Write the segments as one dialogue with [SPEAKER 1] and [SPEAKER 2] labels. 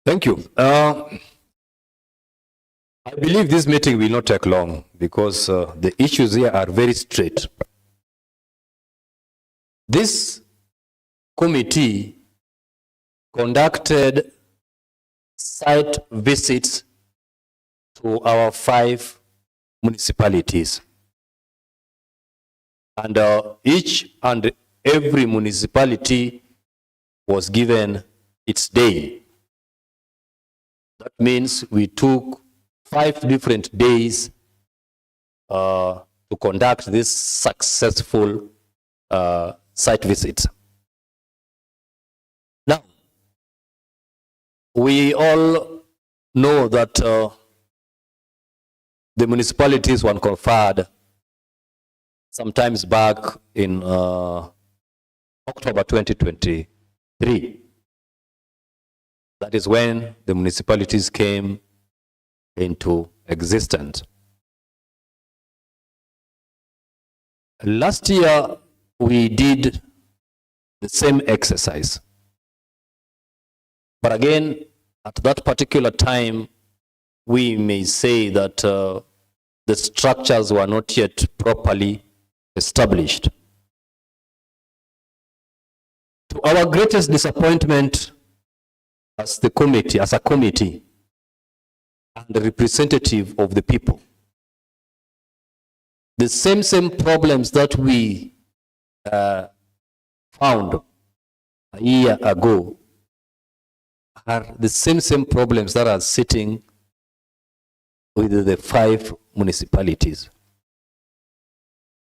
[SPEAKER 1] Thank you. I believe this meeting will not take long because the issues here are very straight. This committee conducted site visits to our 5 municipalities. And each and every municipality was given its day. That means we took 5 different days to conduct this successful site visits. Now, we all know that the municipalities were conferred sometimes back in October 2023. That is when the municipalities came into existence. Last year, we did the same exercise. But again, at that particular time, we may say that the structures were not yet properly established. To our greatest disappointment as the committee, as a committee, and the representative of the people, the same problems that we found a year ago are the same problems that are sitting with the 5 municipalities.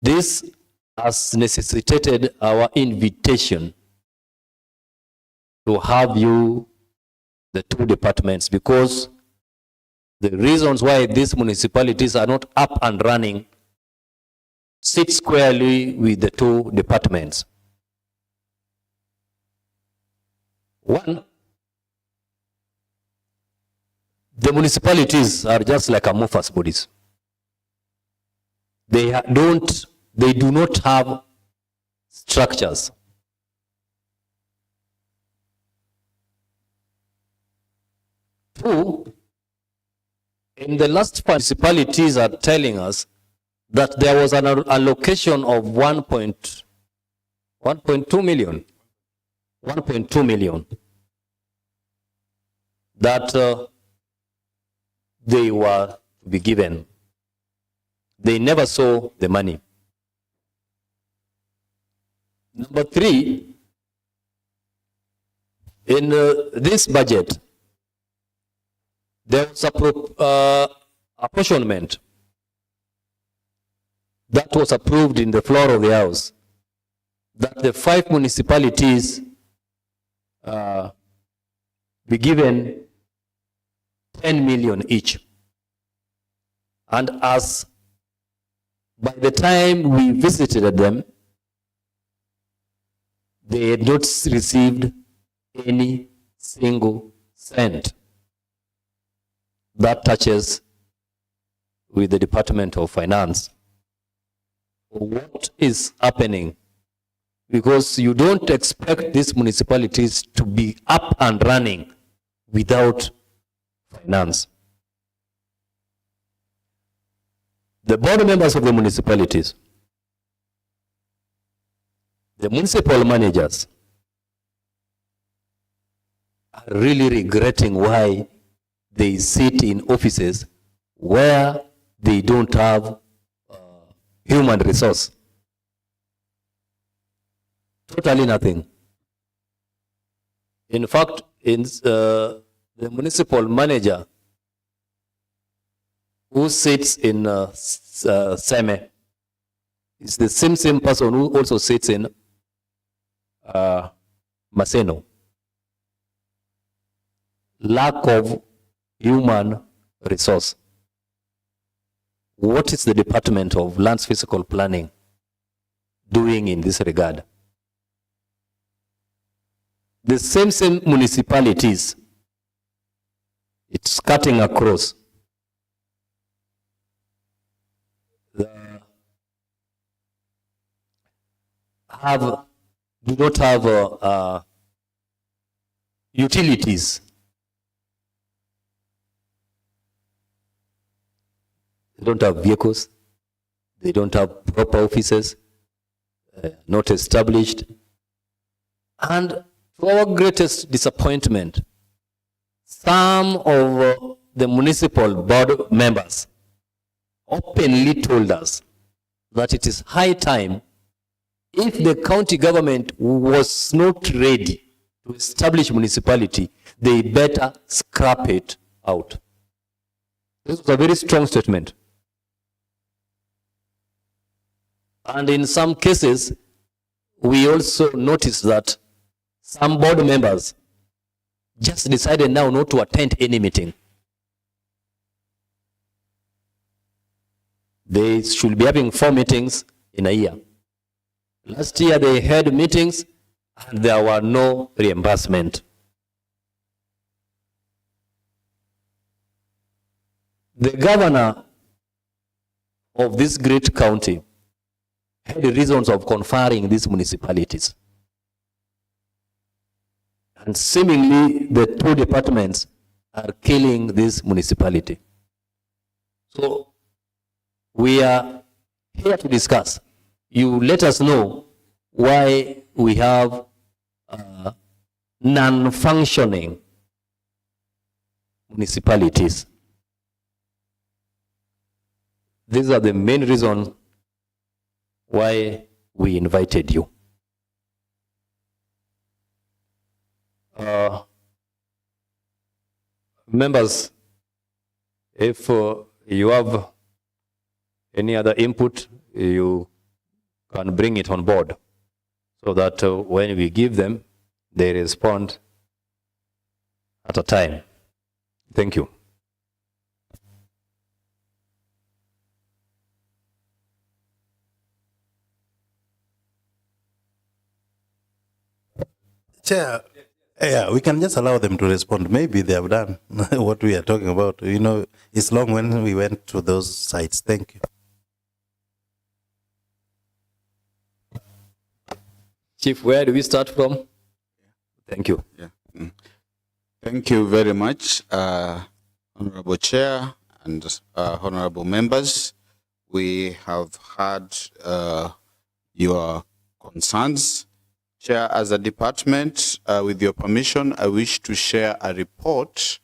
[SPEAKER 1] This has necessitated our invitation to have you, the 2 departments, because the reasons why these municipalities are not up and running sit squarely with the 2 departments. One, the municipalities are just like amorphous bodies. They do not have structures. Two, in the last municipalities are telling us that there was an allocation of 1.2 million that they were to be given. They never saw the money. Number 3, in this budget, there was a apportionment that was approved in the floor of the House, that the 5 municipalities be given 10 million each. And as by the time we visited them, they had not received any single cent. That touches with the Department of Finance. What is happening? Because you don't expect these municipalities to be up and running without finance. The board members of the municipalities, the municipal managers, are really regretting why they sit in offices where they don't have human resource. Totally nothing. In fact, the municipal manager who sits in Seme is the same person who also sits in Maseno. Lack of human resource. What is the Department of Lands Physical Planning doing in this regard? The same municipalities, it's cutting across. Do not have utilities They don't have vehicles. They don't have proper offices, not established. And to our greatest disappointment, some of the municipal board members openly told us that it is high time, if the county government was not ready to establish municipality, they better scrap it out. This was a very strong statement. And in some cases, we also noticed that some board members just decided now not to attend any meeting. They should be having 4 meetings in a year. Last year they had meetings and there were no reimbursement. The governor of this great county had reasons of conferring these municipalities. And seemingly the 2 departments are killing this municipality. So we are here to discuss. You let us know why we have non-functioning municipalities. These are the main reasons why we invited you. Members, if you have any other input, you can bring it on board so that when we give them, they respond at a time. Thank you.
[SPEAKER 2] Chair, yeah, we can just allow them to respond. Maybe they have done what we are talking about. You know, it's long when we went to those sites. Thank you.
[SPEAKER 1] Chief, where do we start from? Thank you.
[SPEAKER 3] Yeah. Thank you very much, Honorable Chair and honorable members. We have heard your concerns. Chair, as a department, with your permission, I wish to share a report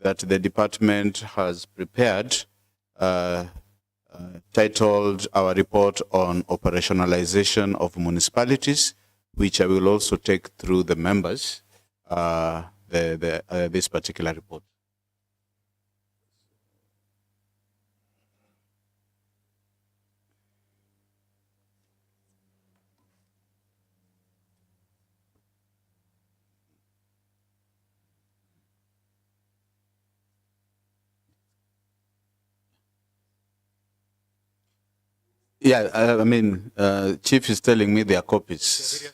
[SPEAKER 3] that the department has prepared titled Our Report on Operationalization of Municipalities, which I will also take through the members, this particular report. Yeah, I mean, Chief is telling me there are copies.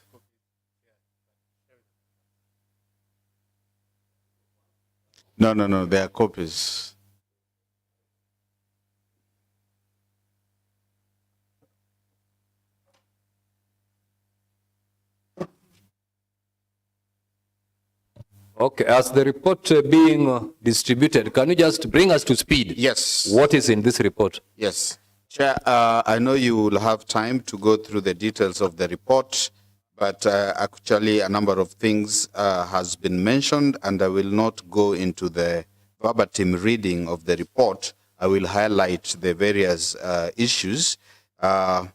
[SPEAKER 3] No, there are copies.
[SPEAKER 1] Okay, as the report being distributed, can you just bring us to speed?
[SPEAKER 3] Yes.
[SPEAKER 1] What is in this report?
[SPEAKER 3] Yes. Chair, I know you will have time to go through the details of the report, but actually a number of things has been mentioned, and I will not go into the verbatim reading of the report. I will highlight the various issues. One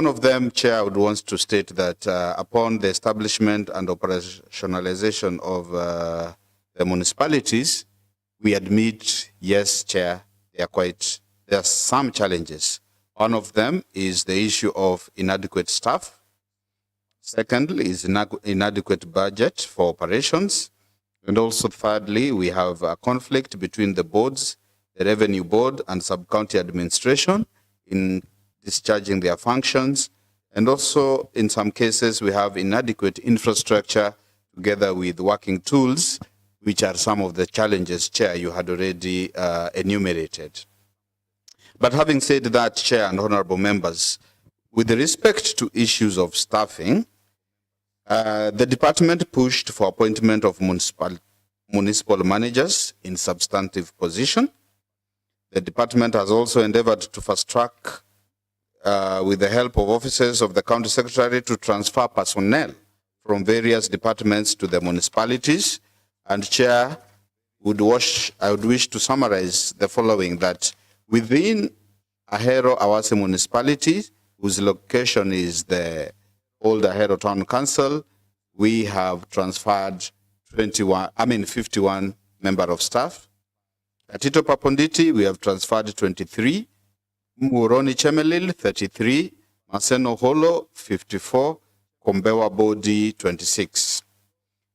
[SPEAKER 3] of them, Chair, I would want to state that upon the establishment and operationalization of the municipalities, we admit, yes, Chair, there are some challenges. One of them is the issue of inadequate staff. Secondly is inadequate budget for operations. And also thirdly, we have a conflict between the boards, the Revenue Board and Sub-County Administration in discharging their functions. And also in some cases, we have inadequate infrastructure together with working tools, which are some of the challenges, Chair, you had already enumerated. But having said that, Chair and honorable members, with respect to issues of staffing, the department pushed for appointment of municipal managers in substantive position. The department has also endeavored to fast track with the help of officers of the county secretary to transfer personnel from various departments to the municipalities. And Chair, I would wish to summarize the following, that within Ahero Awase municipality, whose location is the old Ahero Town Council, we have transferred 51 member of staff. At Tito Paponditi, we have transferred 23. Muroni Chemelil, 33. Maseno Holo, 54. Kombewa Bodi, 26.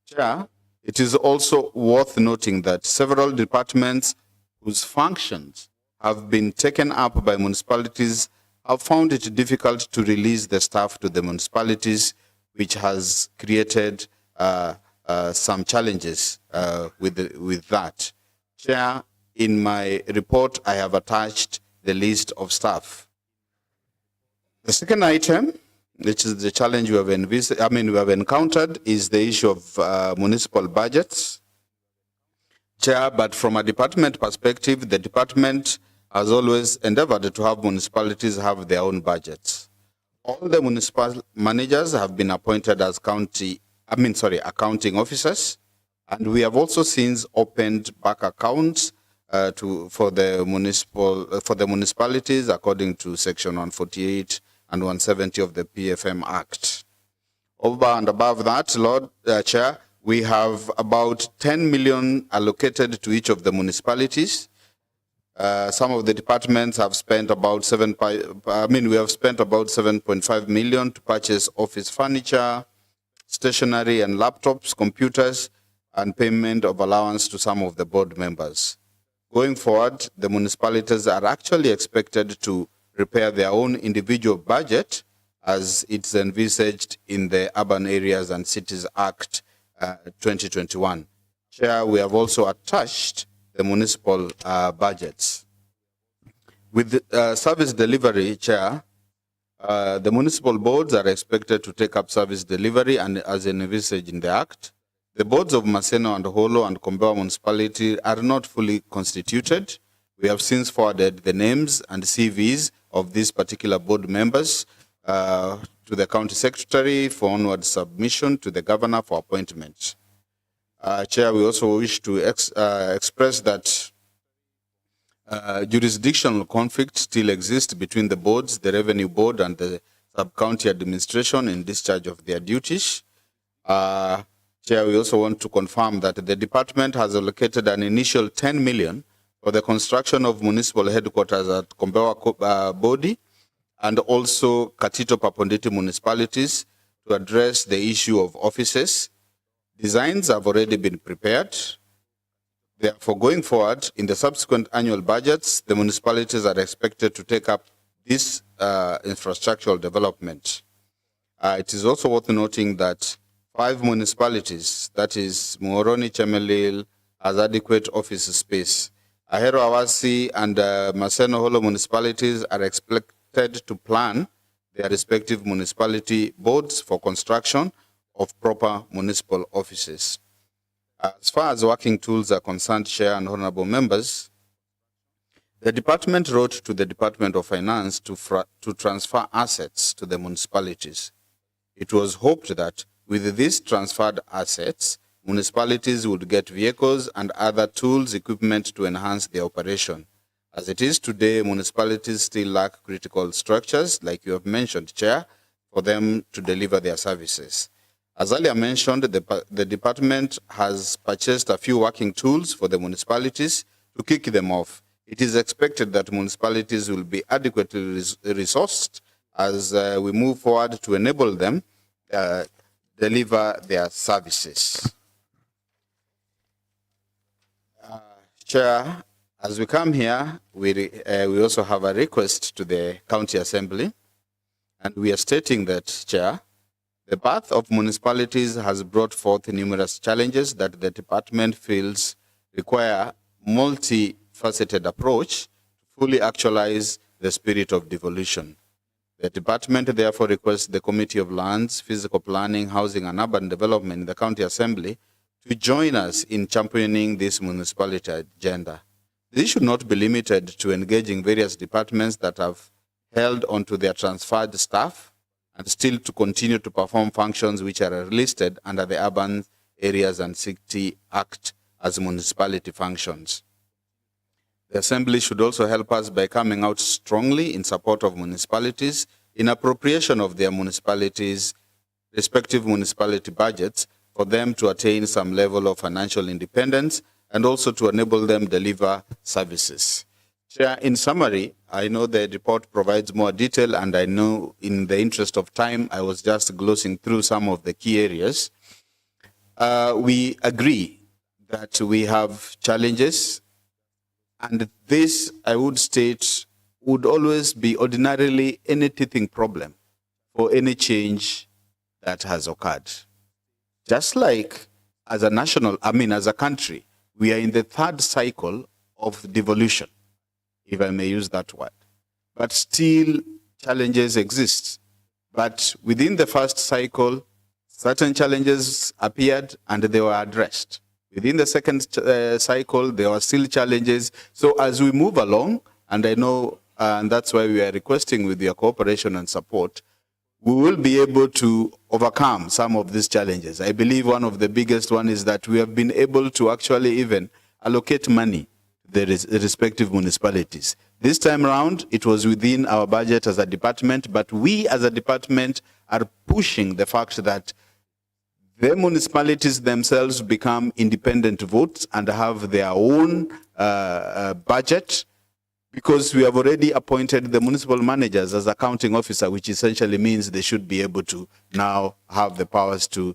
[SPEAKER 3] Chair, it is also worth noting that several departments whose functions have been taken up by municipalities have found it difficult to release the staff to the municipalities, which has created some challenges with that. Chair, in my report, I have attached the list of staff. The second item, which is the challenge we have encountered, is the issue of municipal budgets. Chair, but from a department perspective, the department has always endeavored to have municipalities have their own budgets. All the municipal managers have been appointed as accounting officers, and we have also since opened back accounts for the municipalities according to Section 148 and 170 of the PFM Act. Over and above that, Lord Chair, we have about 10 million allocated to each of the municipalities. Some of the departments have spent about we have spent about 7.5 million to purchase office furniture, stationery and laptops, computers, and payment of allowance to some of the board members. Going forward, the municipalities are actually expected to prepare their own individual budget as it's envisaged in the Urban Areas and Cities Act 2021. Chair, we have also attached the municipal budgets. With service delivery, Chair, the municipal boards are expected to take up service delivery and as envisaged in the Act. The boards of Maseno and Holo and Kombewa municipality are not fully constituted. We have since forwarded the names and CVs of these particular board members to the county secretary for onward submission to the governor for appointment. Chair, we also wish to express that jurisdictional conflict still exists between the boards, the revenue board and the sub-county administration in discharge of their duties. Chair, we also want to confirm that the department has allocated an initial 10 million for the construction of municipal headquarters at Kombewa Bodi and also Katito Paponditi municipalities to address the issue of offices. Designs have already been prepared. Therefore, going forward, in the subsequent annual budgets, the municipalities are expected to take up this infrastructural development. It is also worth noting that 5 municipalities, that is Muhoroni, Chemelil, has adequate office space. Ahero Awase and Maseno Holo municipalities are expected to plan their respective municipality boards for construction of proper municipal offices. As far as working tools are concerned, Chair and honorable members, the department wrote to the Department of Finance to transfer assets to the municipalities. It was hoped that with these transferred assets, municipalities would get vehicles and other tools, equipment to enhance their operation. As it is today, municipalities still lack critical structures, like you have mentioned, Chair, for them to deliver their services. As earlier mentioned, the department has purchased a few working tools for the municipalities to kick them off. It is expected that municipalities will be adequately resourced as we move forward to enable them deliver their services. Chair, as we come here, we also have a request to the County Assembly, and we are stating that, Chair, the birth of municipalities has brought forth numerous challenges that the department feels require multifaceted approach to fully actualize the spirit of devolution. The department therefore requests the Committee of Lands, Physical Planning, Housing and Urban Development in the County Assembly to join us in championing this municipality agenda. This should not be limited to engaging various departments that have held onto their transferred staff and still to continue to perform functions which are listed under the Urban Areas and City Act as municipality functions. The Assembly should also help us by coming out strongly in support of municipalities in appropriation of their municipalities' respective municipality budgets for them to attain some level of financial independence and also to enable them deliver services. Chair, in summary, I know the report provides more detail, and I know in the interest of time, I was just glossing through some of the key areas. We agree that we have challenges, and this, I would state, would always be ordinarily any teething problem for any change that has occurred. Just like as a as a country, we are in the third cycle of devolution, if I may use that word. But still, challenges exist. But within the first cycle, certain challenges appeared and they were addressed. Within the second cycle, there were still challenges. So as we move along, and I know, and that's why we are requesting with your cooperation and support, we will be able to overcome some of these challenges. I believe one of the biggest one is that we have been able to actually even allocate money to the respective municipalities. This time around, it was within our budget as a department, but we as a department are pushing the fact that the municipalities themselves become independent votes and have their own budget, because we have already appointed the municipal managers as accounting officer, which essentially means they should be able to now have the powers to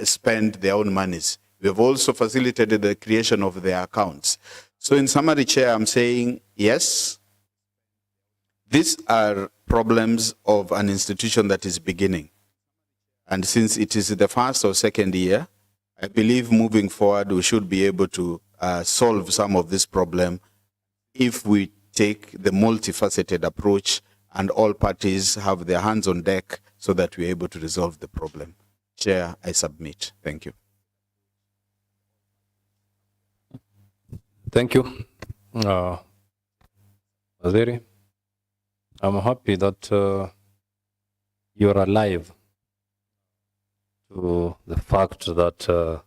[SPEAKER 3] spend their own monies. We have also facilitated the creation of their accounts. So in summary, Chair, I'm saying, yes, these are problems of an institution that is beginning. And since it is the first or second year, I believe moving forward, we should be able to solve some of this problem if we take the multifaceted approach and all parties have their hands on deck so that we're able to resolve the problem. Chair, I submit. Thank you.
[SPEAKER 1] Thank you. Waziri, I'm happy that you're alive to the fact that the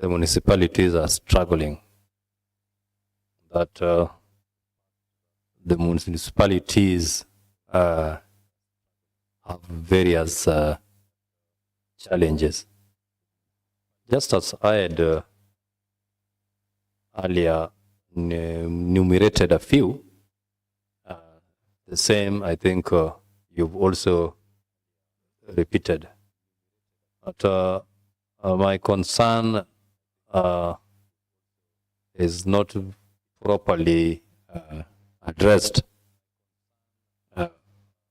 [SPEAKER 1] municipalities are struggling, that the municipalities have various challenges. Just as I had earlier enumerated a few, the same I think you've also repeated. But my concern is not properly addressed.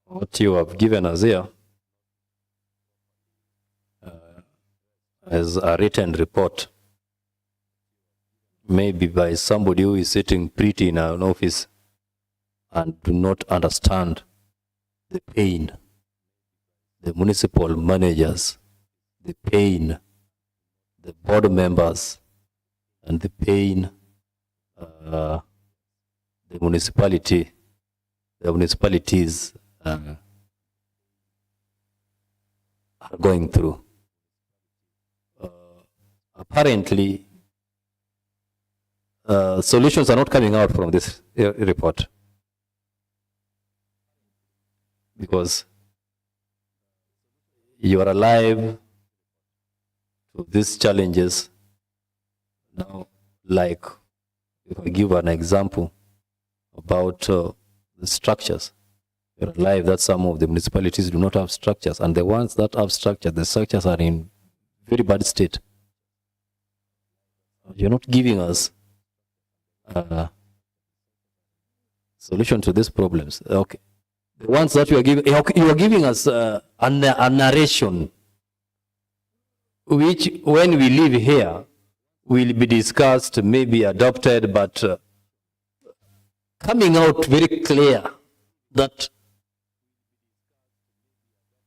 [SPEAKER 1] What you have given us here as a written report, maybe by somebody who is sitting pretty in an office and do not understand the pain, the municipal managers, the pain, the board members, and the pain the municipalities are going through. Apparently, solutions are not coming out from this report, because you are alive to these challenges now. Like, if I give an example about the structures, you're alive that some of the municipalities do not have structures, and the ones that have structures, the structures are in very bad state. You're not giving us a solution to these problems. Okay, the ones that you are giving us a narration, which when we live here will be discussed, maybe adopted, but coming out very clear that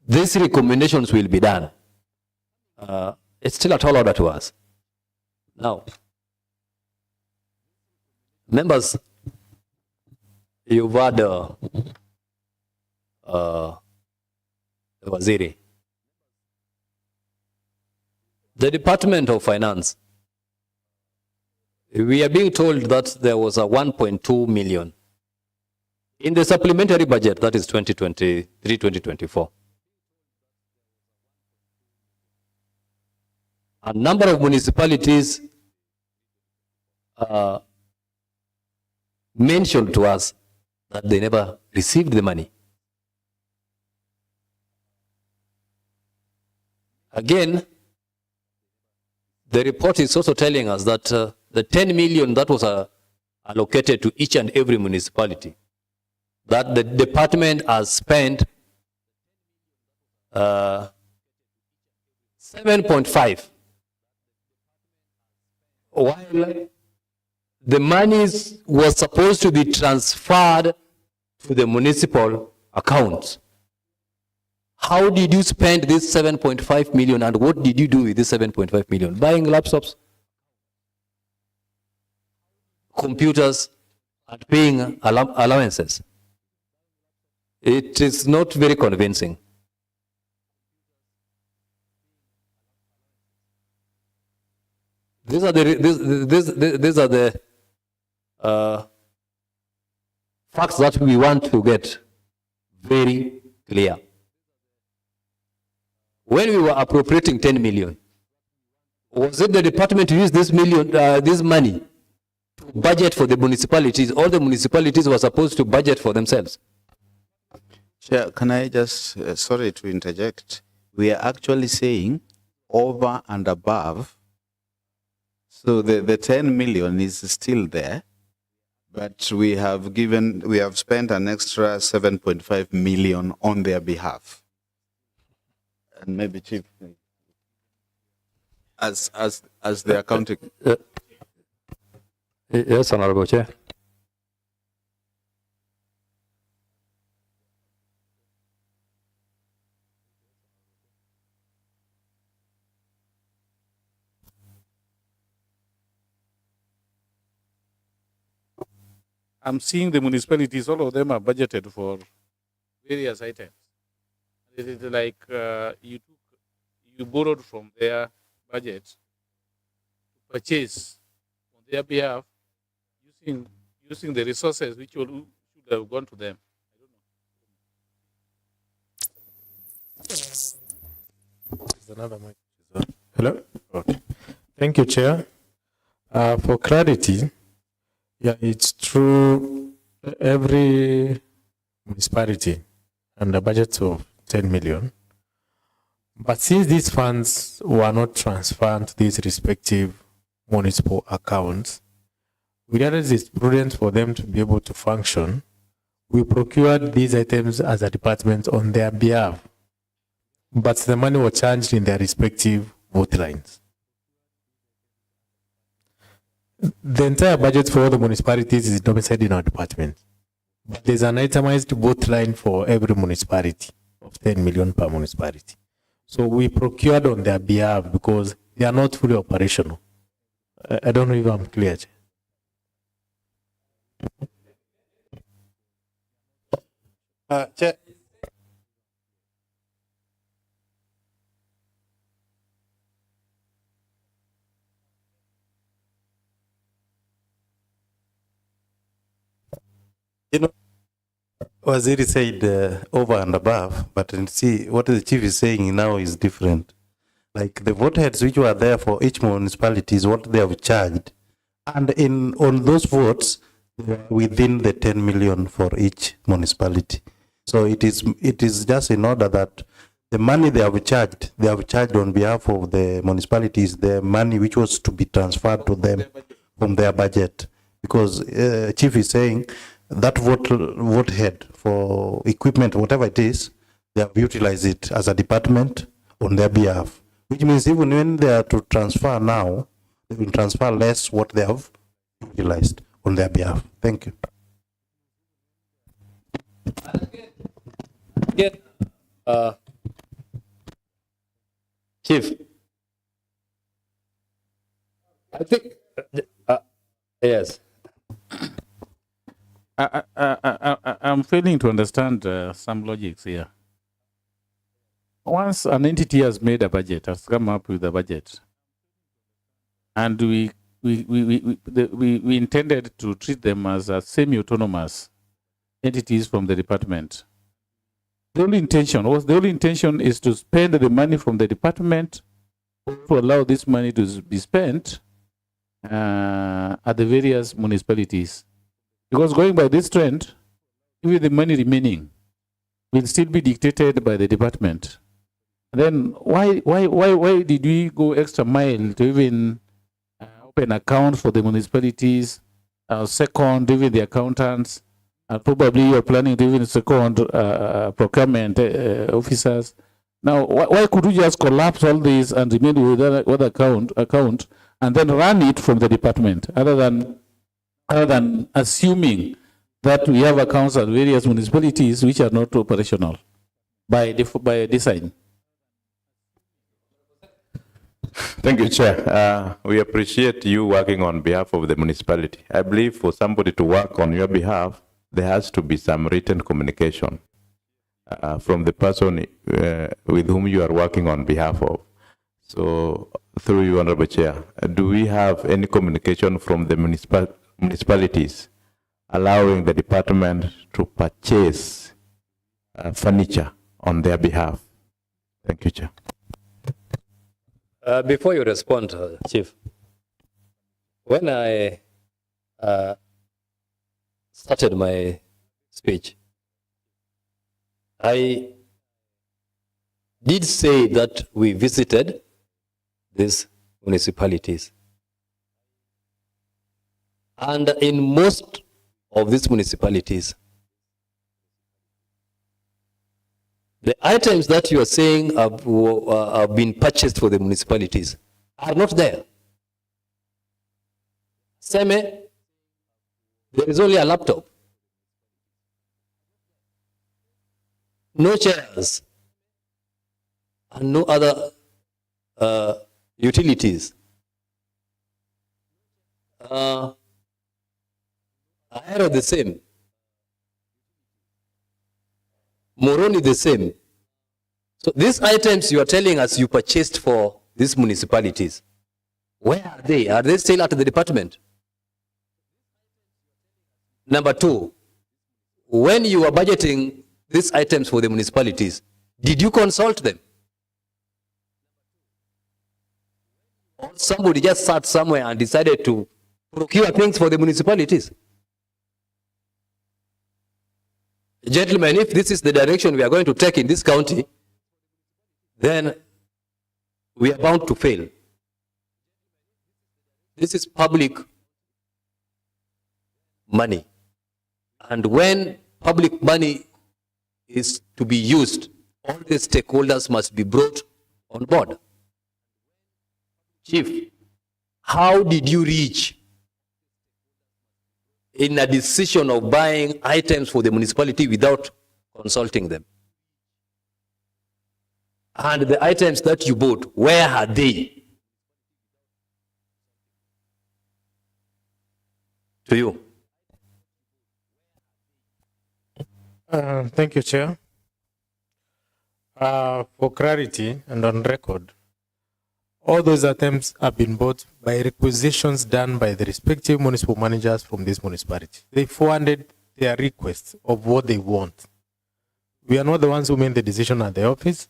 [SPEAKER 1] these recommendations will be done. It's still a tall order to us. Now, Members, you've had Waziri. The Department of Finance, we are being told that there was a 1.2 million in the supplementary budget, that is 2023-2024. A number of municipalities mentioned to us that they never received the money. Again, the report is also telling us that the 10 million that was allocated to each and every municipality, that the department has spent 7.5, while the monies was supposed to be transferred to the municipal accounts. How did you spend this 7.5 million, and what did you do with this 7.5 million? Buying laptops, computers, and paying allowances. It is not very convincing. These are the facts that we want to get very clear. When we were appropriating 10 million, was it the department to use this money to budget for the municipalities? All the municipalities were supposed to budget for themselves.
[SPEAKER 3] Chair, can I just, sorry to interject, we are actually saying over and above. So the 10 million is still there, but we have spent an extra 7.5 million on their behalf. And maybe Chief, as the accounting.
[SPEAKER 1] Yes, Honorable Chair.
[SPEAKER 4] I'm seeing the municipalities, all of them are budgeted for various items. It is like you borrowed from their budget to purchase on their behalf using the resources which should have gone to them.
[SPEAKER 5] I don't know. Hello? Okay. Thank you, Chair. For clarity, yeah, it's true. Every municipality and a budget of 10 million. But since these funds were not transferred to these respective municipal accounts, we realized it's prudent for them to be able to function. We procured these items as a department on their behalf, but the money was charged in their respective vote lines. The entire budget for all the municipalities is domiciled in our department. But there's an itemized vote line for every municipality of 10 million per municipality. So we procured on their behalf because they are not fully operational. I don't know if I'm clear.
[SPEAKER 2] Chair. You know, Waziri said over and above, but see what the chief is saying now is different. Like the vote heads which were there for each municipality is what they have charged, and on those votes within the 10 million for each municipality. So it is just in order that the money they have charged on behalf of the municipalities, the money which was to be transferred to them from their budget, because chief is saying that vote head for equipment, whatever it is, they have utilized it as a department on their behalf, which means even when they are to transfer now, they will transfer less what they have utilized on their behalf. Thank you.
[SPEAKER 1] Again, Chief, I think, yes.
[SPEAKER 4] I'm failing to understand some logics here. Once an entity has made a budget, has come up with a budget, and we intended to treat them as semi-autonomous entities from the department. The only intention is to spend the money from the department to allow this money to be spent at the various municipalities. Because going by this trend, even the money remaining will still be dictated by the department. Then why did we go extra mile to even open accounts for the municipalities? Second, even the accountants. Probably you're planning to even second procurement officers. Now, why could we just collapse all this and remain with other account and then run it from the department, other than assuming that we have accounts at various municipalities which are not operational by design?
[SPEAKER 6] Thank you, Chair. We appreciate you working on behalf of the municipality. I believe for somebody to work on your behalf, there has to be some written communication from the person with whom you are working on behalf of. So, through you, Honorable Chair, do we have any communication from the municipalities allowing the department to purchase furniture on their behalf? Thank you, Chair.
[SPEAKER 1] Before you respond, Chief, when I started my speech, I did say that we visited these municipalities. And in most of these municipalities, the items that you are saying have been purchased for the municipalities are not there. Seme, there is only a laptop. No chairs and no other utilities. Aero the same. Moroni the same. So these items you are telling us you purchased for these municipalities, where are they? Are they still at the department? Number two, when you are budgeting these items for the municipalities, did you consult them? Or somebody just sat somewhere and decided to procure things for the municipalities? Gentlemen, if this is the direction we are going to take in this county, then we are bound to fail. This is public money. And when public money is to be used, all the stakeholders must be brought on board. Chief, how did you reach in a decision of buying items for the municipality without consulting them? And the items that you bought, where are they? To you.
[SPEAKER 5] Thank you, Chair. For clarity and on record, all those items have been bought by requisitions done by the respective municipal managers from this municipality. They forwarded their requests of what they want. We are not the ones who made the decision at the office.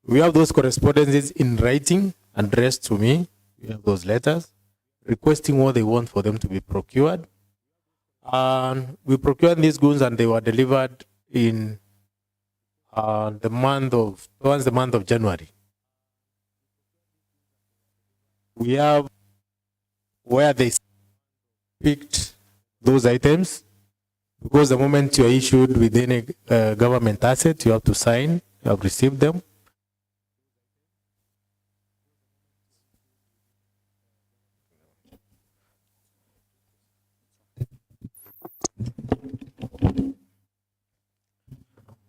[SPEAKER 5] We have those correspondences in writing addressed to me. We have those letters requesting what they want for them to be procured. And we procured these goods and they were delivered in towards the month of January. We have where they picked those items, because the moment you are issued with any government asset, you have to sign, you have received them.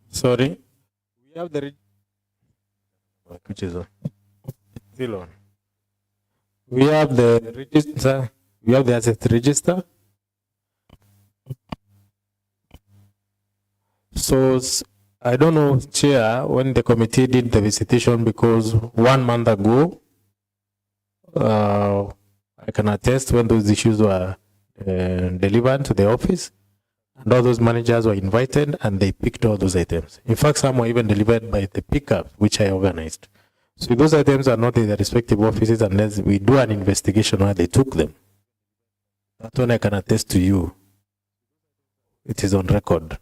[SPEAKER 5] Sorry. We have the which is on. Still on. We have the register. We have the asset register. So I don't know, Chair, when the committee did the visitation, because 1 month ago, I can attest when those issues were delivered to the office, and all those managers were invited and they picked all those items. In fact, some were even delivered by the pickup, which I organized. So those items are not in the respective offices unless we do an investigation where they took them. That one I can attest to you. It is on record.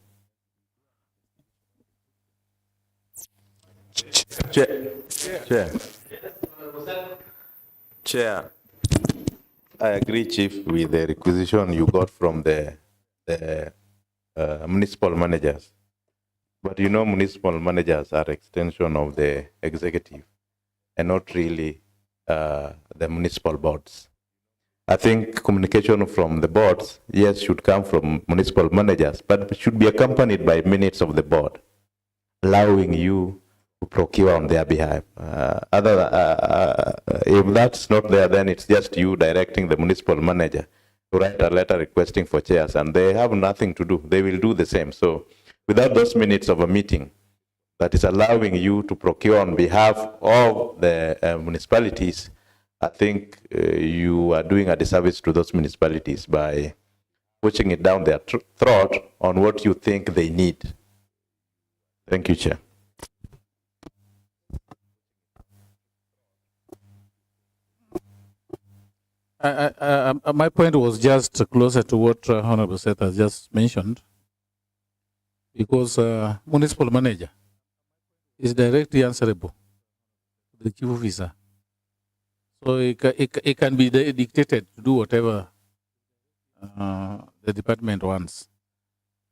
[SPEAKER 6] Chair, I agree, Chief, with the requisition you got from the municipal managers. But you know, municipal managers are extension of the executive and not really the municipal boards. I think communication from the boards, yes, should come from municipal managers, but should be accompanied by minutes of the board, allowing you to procure on their behalf. If that's not there, then it's just you directing the municipal manager to write a letter requesting for chairs, and they have nothing to do. They will do the same. So without those minutes of a meeting that is allowing you to procure on behalf of the municipalities, I think you are doing a disservice to those municipalities by pushing it down their throat on what you think they need. Thank you, Chair.
[SPEAKER 4] My point was just closer to what Honorable Seth has just mentioned, because municipal manager is directly answerable to the chief officer. So it can be dictated to do whatever the department wants.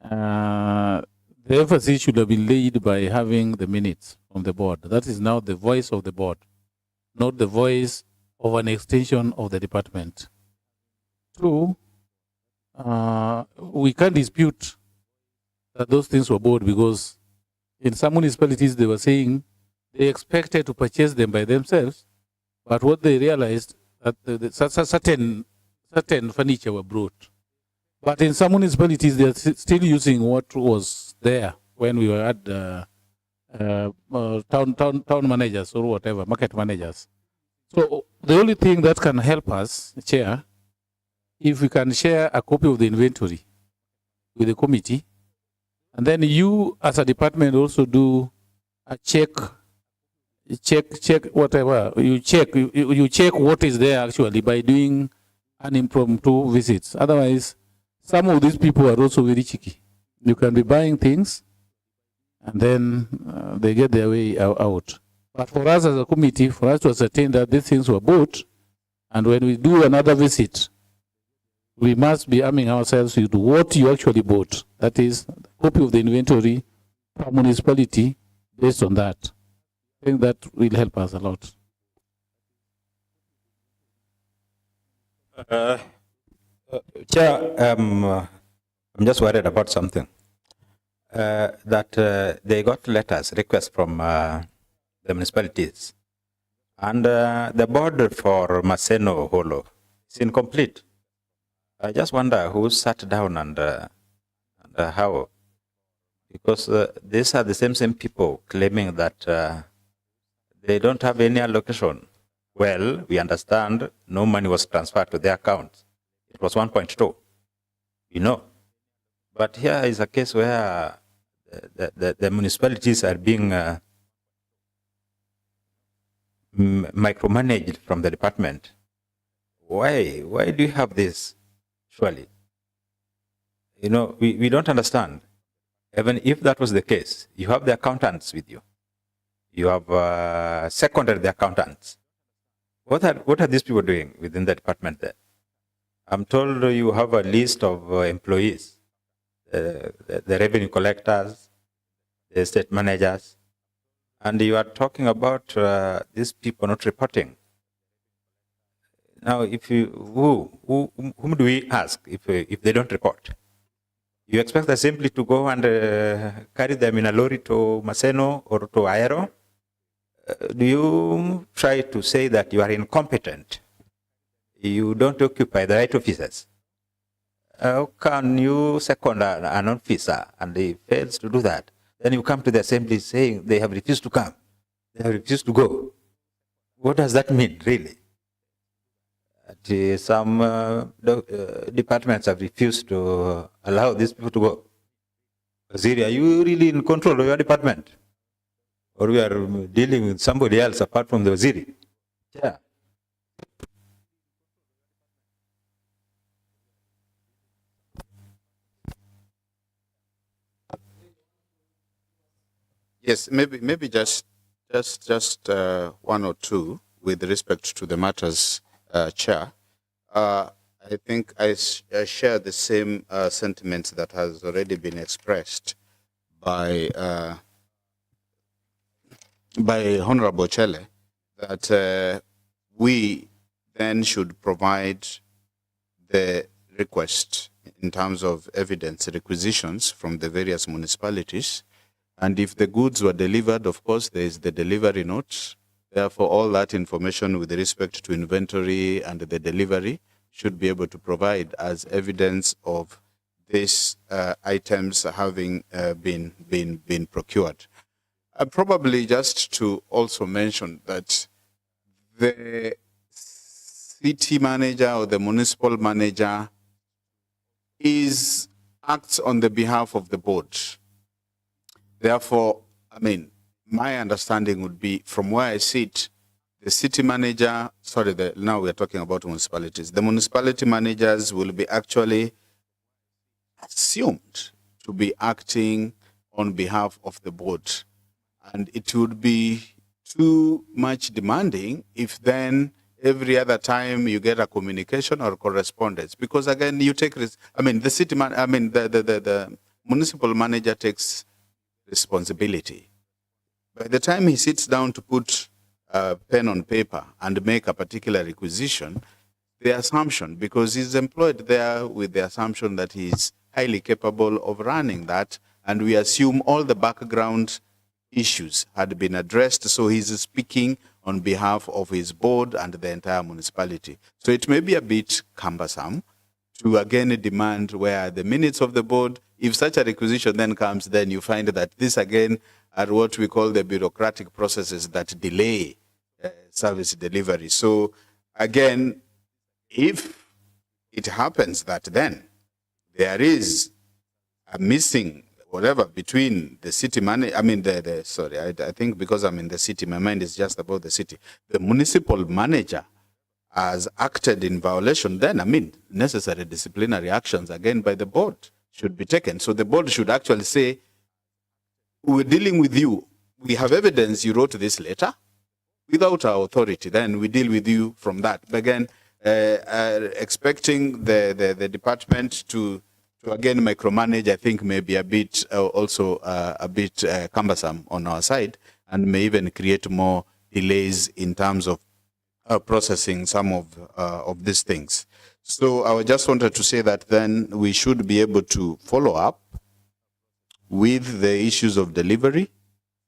[SPEAKER 4] The emphasis should have been laid by having the minutes from the board. That is now the voice of the board, not the voice of an extension of the department. Two, we can't dispute that those things were bought, because in some municipalities they were saying they expected to purchase them by themselves, but what they realized that certain furniture were brought. But in some municipalities they are still using what was there when we were at town managers or whatever, market managers. So the only thing that can help us, Chair, if we can share a copy of the inventory with the committee, and then you as a department also do a check whatever, you check what is there actually by doing an impromptu visits. Otherwise, some of these people are also very cheeky. You can be buying things and then they get their way out. But for us as a committee, for us to ascertain that these things were bought, and when we do another visit, we must be arming ourselves with what you actually bought. That is, a copy of the inventory per municipality based on that. I think that will help us a lot.
[SPEAKER 7] Chair, I'm just worried about something. That they got letters, requests from the municipalities, and the board for Maseno Holo is incomplete. I just wonder who sat down and how, because these are the same people claiming that they don't have any allocation. Well, we understand no money was transferred to their accounts. It was 1.2, you know. But here is a case where the municipalities are being micromanaged from the department. Why do you have this? Surely, you know, we don't understand. Even if that was the case, you have the accountants with you. You have seconded the accountants. What are these people doing within the department there? I'm told you have a list of employees, the revenue collectors, the estate managers, and you are talking about these people not reporting. Now, if you whom do we ask if they don't report? You expect us simply to go and carry them in a lorry to Maseno or to Aero? Do you try to say that you are incompetent? You don't occupy the right offices? how can you second an officer and he fails to do that? Then you come to the assembly saying they have refused to come. They have refused to go. What does that mean, really? Some departments have refused to allow these people to go. Waziri, are you really in control of your department? Or we are dealing with somebody else apart from the Waziri? Yeah.
[SPEAKER 3] Yes, maybe just one or two with respect to the matters, Chair. I think I share the same sentiments that has already been expressed by Honorable Chele, that we then should provide the request in terms of evidence requisitions from the various municipalities. And if the goods were delivered, of course, there is the delivery note. Therefore, all that information with respect to inventory and the delivery should be able to provide as evidence of these items having been procured. Probably just to also mention that the city manager or the municipal manager acts on the behalf of the board. Therefore, I mean, my understanding would be, from where I sit, the city manager, now we're talking about municipalities, the municipality managers will be actually assumed to be acting on behalf of the board. And it would be too much demanding if then every other time you get a communication or correspondence, because again, you take the municipal manager takes responsibility. By the time he sits down to put a pen on paper and make a particular requisition, the assumption, because he's employed there with the assumption that he's highly capable of running that, and we assume all the background issues had been addressed, so he's speaking on behalf of his board and the entire municipality. So it may be a bit cumbersome to again demand where the minutes of the board, if such a requisition then comes, then you find that this again are what we call the bureaucratic processes that delay service delivery. So again, if it happens that then there is a missing whatever between the city manager, I think because I'm in the city, my mind is just about the city. The municipal manager has acted in violation, then, necessary disciplinary actions again by the board should be taken. So the board should actually say, we're dealing with you. We have evidence you wrote this letter without our authority. Then we deal with you from that. But again, expecting the department to again micromanage, I think may be a bit cumbersome on our side, and may even create more delays in terms of processing some of these things. So I just wanted to say that then we should be able to follow up with the issues of delivery,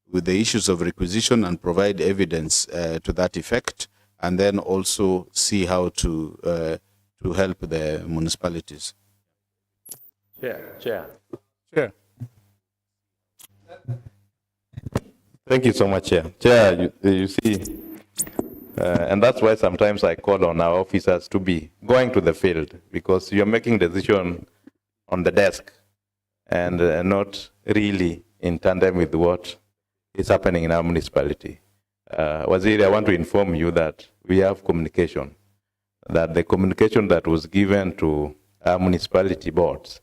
[SPEAKER 3] with the issues of requisition, and provide evidence to that effect, and then also see how to help the municipalities.
[SPEAKER 6] Chair.
[SPEAKER 2] Thank you so much, Chair. Chair, you see, and that's why sometimes I call on our officers to be going to the field, because you're making decision on the desk and not really in tandem with what is happening in our municipality. Waziri, I want to inform you that we have communication, that the communication that was given to our municipality boards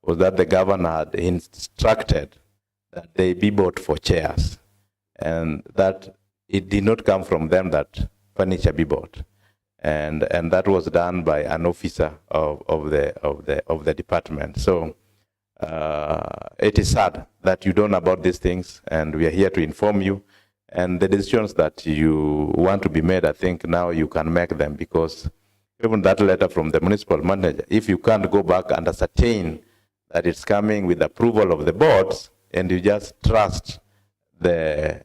[SPEAKER 2] was that the governor had instructed that they be bought for chairs, and that it did not come from them that furniture be bought, and that was done by an officer of the department. So it is sad that you don't know about these things, and we are here to inform you. And the decisions that you want to be made, I think now you can make them, because even that letter from the municipal manager, if you can't go back and ascertain that it's coming with approval of the boards, and you just trust the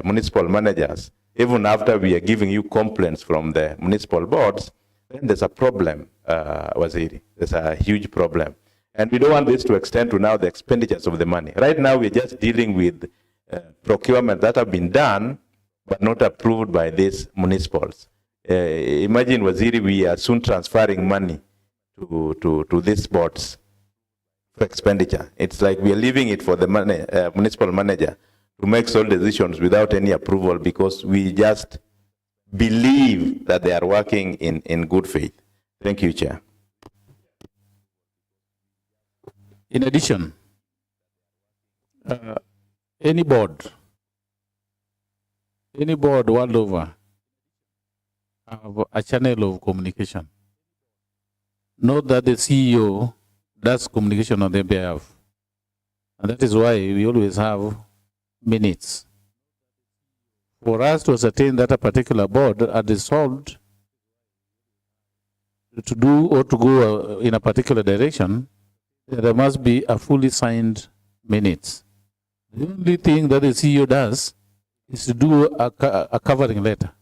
[SPEAKER 2] municipal managers, even after we are giving you complaints from the municipal boards,
[SPEAKER 6] then there's a problem, Waziri. There's a huge problem. And we don't want this to extend to now the expenditures of the money. Right now, we're just dealing with procurement that have been done, but not approved by these municipals. Imagine, Waziri, we are soon transferring money to these boards for expenditure. It's like we are leaving it for the municipal manager to make sole decisions without any approval, because we just believe that they are working in good faith. Thank you, Chair.
[SPEAKER 4] In addition, any board world over have a channel of communication. Note that the CEO does communication on their behalf. And that is why we always have minutes. For us to ascertain that a particular board are resolved to do or to go in a particular direction, there must be a fully signed minutes. The only thing that the CEO does is to do a covering letter.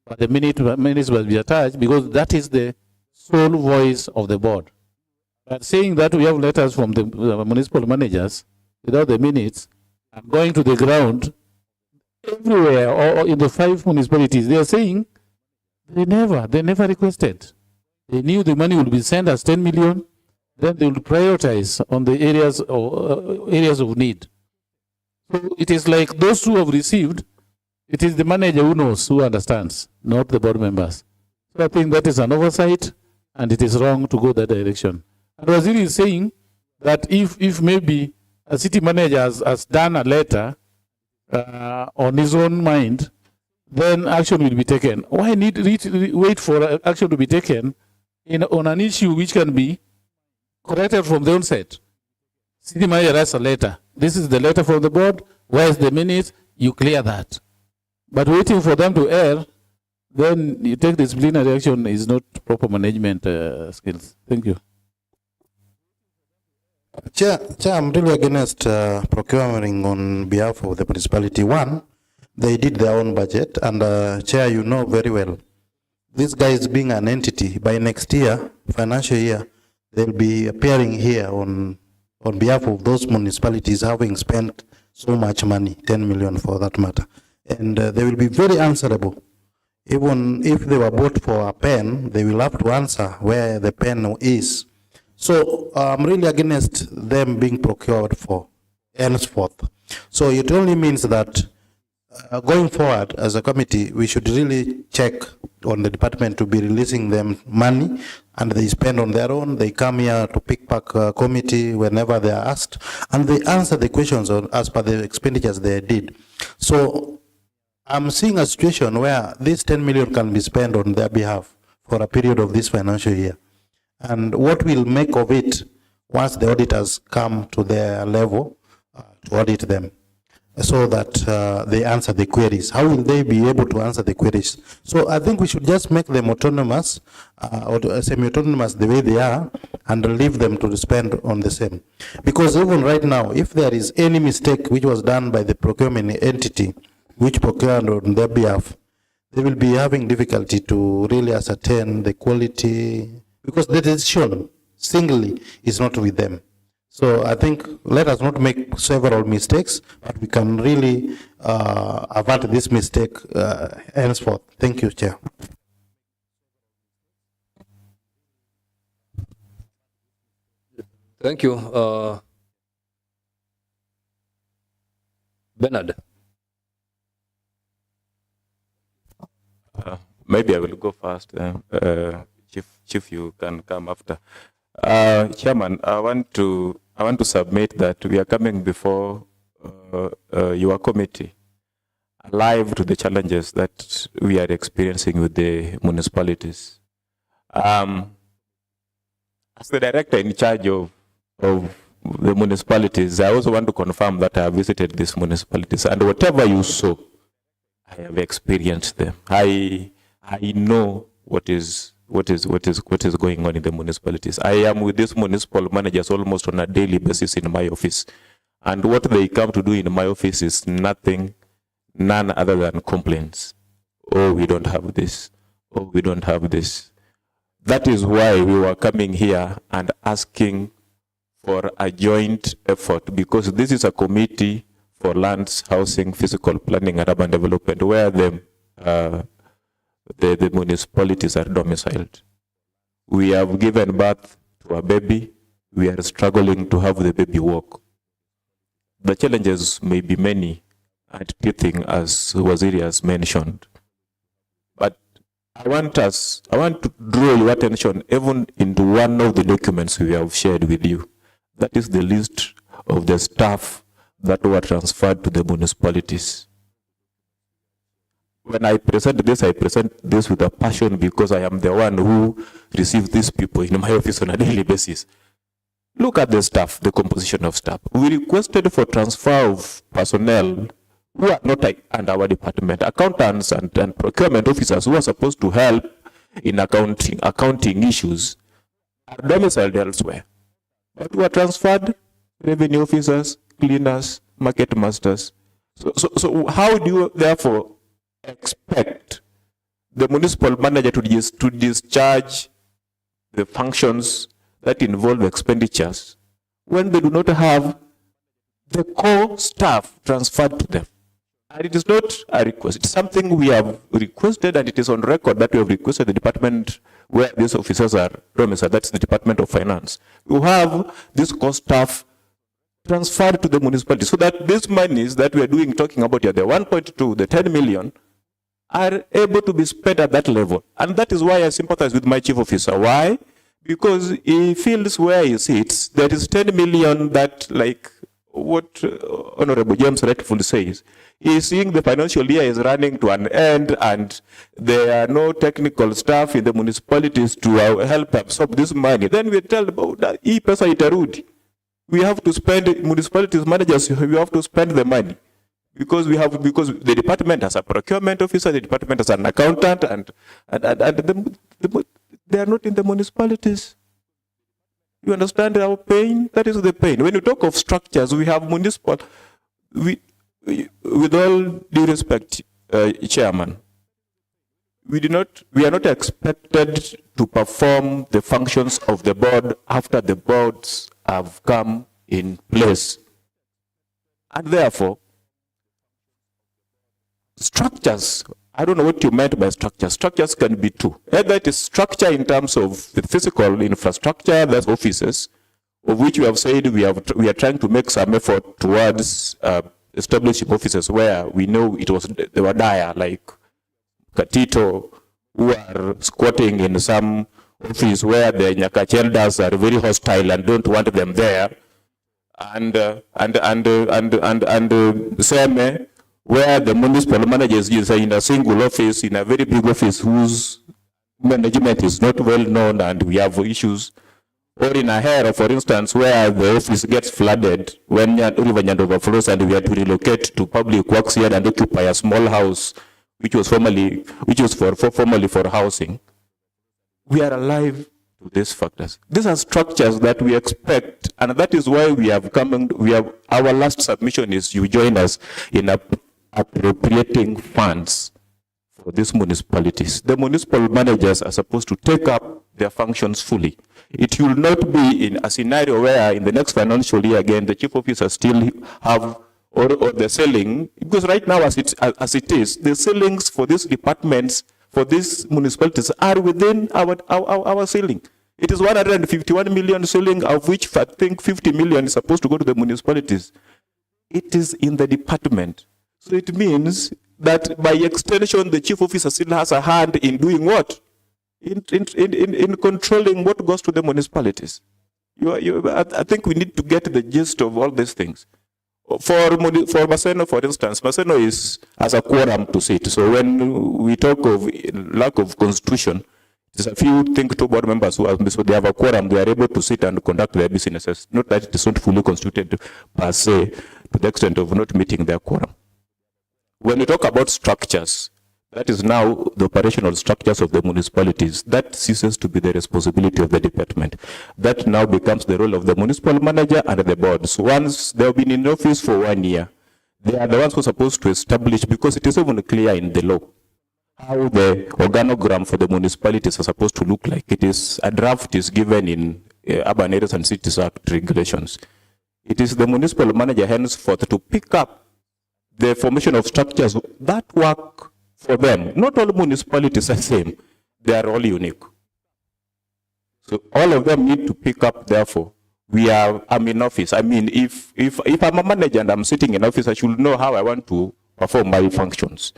[SPEAKER 4] But the minutes must be attached, because that is the sole voice of the board. But saying that we have letters from the municipal managers without the minutes, and going to the ground everywhere, or in the 5 municipalities, they are saying they never requested. They knew the money would be sent as 10 million, then they would prioritize on the areas of need. So it is like those who have received, it is the manager who knows, who understands, not the board members. So I think that is an oversight, and it is wrong to go that direction. And Waziri is saying that if maybe a city manager has done a letter on his own mind, then action will be taken. Why wait for action to be taken on an issue which can be corrected from the onset? City manager has a letter. This is the letter from the board. Where's the minutes? You clear that. But waiting for them to err, then you take disciplinary action is not proper management skills. Thank you.
[SPEAKER 2] Chair, I'm really against procuring on behalf of the municipality. One, they did their own budget, and Chair, you know very well, these guys being an entity, by next year, financial year, they'll be appearing here on behalf of those municipalities having spent so much money, 10 million for that matter. And they will be very answerable. Even if they were bought for a pen, they will have to answer where the pen is. So I'm really against them being procured for henceforth. So it only means that going forward as a committee, we should really check on the department to be releasing them money, and they spend on their own. They come here to pick back committee whenever they are asked, and they answer the questions as per the expenditures they did. So I'm seeing a situation where this 10 million can be spent on their behalf for a period of this financial year. And what we'll make of it once the auditors come to their level to audit them, so that they answer the queries. How will they be able to answer the queries? So I think we should just make them autonomous or semi-autonomous the way they are, and leave them to spend on the same. Because even right now, if there is any mistake which was done by the procurement entity which procured on their behalf, they will be having difficulty to really ascertain the quality, because the decision singly is not with them. So I think let us not make several mistakes, but we can really avert this mistake henceforth. Thank you, Chair.
[SPEAKER 1] Thank you. Bernard.
[SPEAKER 6] Maybe I will go first. Chief, you can come after. Chairman, I want to submit that we are coming before your committee alive to the challenges that we are experiencing with the municipalities. As the director in charge of the municipalities, I also want to confirm that I have visited these municipalities, and whatever you saw, I have experienced them. I know what is going on in the municipalities. I am with these municipal managers almost on a daily basis in my office. And what they come to do in my office is none other than complaints. Oh, we don't have this. Oh, we don't have this. That is why we were coming here and asking for a joint effort, because this is a committee for lands, housing, physical planning, and urban development, where the municipalities are domiciled. We have given birth to a baby. We are struggling to have the baby walk. The challenges may be many and teething, as Waziri has mentioned. But I want to draw your attention even into one of the documents we have shared with you. That is the list of the staff that were transferred to the municipalities. When I present this with a passion, because I am the one who receives these people in my office on a daily basis. Look at the staff, the composition of staff. We requested for transfer of personnel who are not under our department, accountants and procurement officers who are supposed to help in accounting issues, are domiciled elsewhere. But who are transferred, revenue officers, cleaners, market masters. So how do you therefore expect the municipal manager to discharge the functions that involve expenditures when they do not have the core staff transferred to them? And it is not a request. It's something we have requested, and it is on record that we have requested the department where these officers are domiciled, that's the Department of Finance, to have this core staff transferred to the municipality, so that these monies that we are talking about here, the 1.2, the 10 million, are able to be spent at that level. And that is why I sympathize with my chief officer. Why? Because he feels where he sits, there is 10 million that, like what Honorable James rightfully says, he is seeing the financial year is running to an end, and there are no technical staff in the municipalities to help absorb this money. Then we tell about that, we have to spend, municipalities managers, we have to spend the money. Because the department has a procurement officer, the department has an accountant, and they are not in the municipalities. You understand our pain? That is the pain. When you talk of structures, we have municipal, with all due respect, Chairman, we are not expected to perform the functions of the board after the boards have come in place. And therefore, structures, I don't know what you meant by structures. Structures can be two. Either it is structure in terms of the physical infrastructure, that's offices, of which we have said we are trying to make some effort towards establishing offices where we know they were dire, like Katito, who are squatting in some office where the Nyakachi elders are very hostile and don't want them there, and Seme, where the municipal managers is in a single office, in a very big office whose management is not well known, and we have issues. Or in a hair, for instance, where the office gets flooded when River Nyando overflows, and we had to relocate to public works here and occupy a small house, which was formerly for housing. We are alive to these factors. These are structures that we expect, and that is why we have come. Our last submission is you join us in appropriating funds for these municipalities. The municipal managers are supposed to take up their functions fully. It will not be in a scenario where in the next financial year again the chief officer still have or the ceiling, because right now as it is, the ceilings for these departments, for these municipalities are within our ceiling. It is 151 million ceiling, of which I think 50 million is supposed to go to the municipalities. It is in the department. So it means that by extension, the chief officer still has a hand in doing what? In controlling what goes to the municipalities. I think we need to get the gist of all these things. For Maseno, for instance, Maseno has a quorum to sit. So when we talk of lack of constitution, there's a few two board members who have, so they have a quorum, they are able to sit and conduct their businesses. Not that it is not fully constituted per se, to the extent of not meeting their quorum. When we talk about structures, that is now the operational structures of the municipalities. That ceases to be the responsibility of the department. That now becomes the role of the municipal manager and the boards. Once they have been in office for 1 year, they are the ones who are supposed to establish, because it is even clear in the law, how the organogram for the municipalities are supposed to look like. It is a draft is given in Urban Areas and Cities Act regulations. It is the municipal manager henceforth to pick up the formation of structures that work for them. Not all municipalities are the same. They are all unique. So all of them need to pick up, therefore. I'm in office. I mean, if I'm a manager and I'm sitting in office, I should know how I want to perform my functions.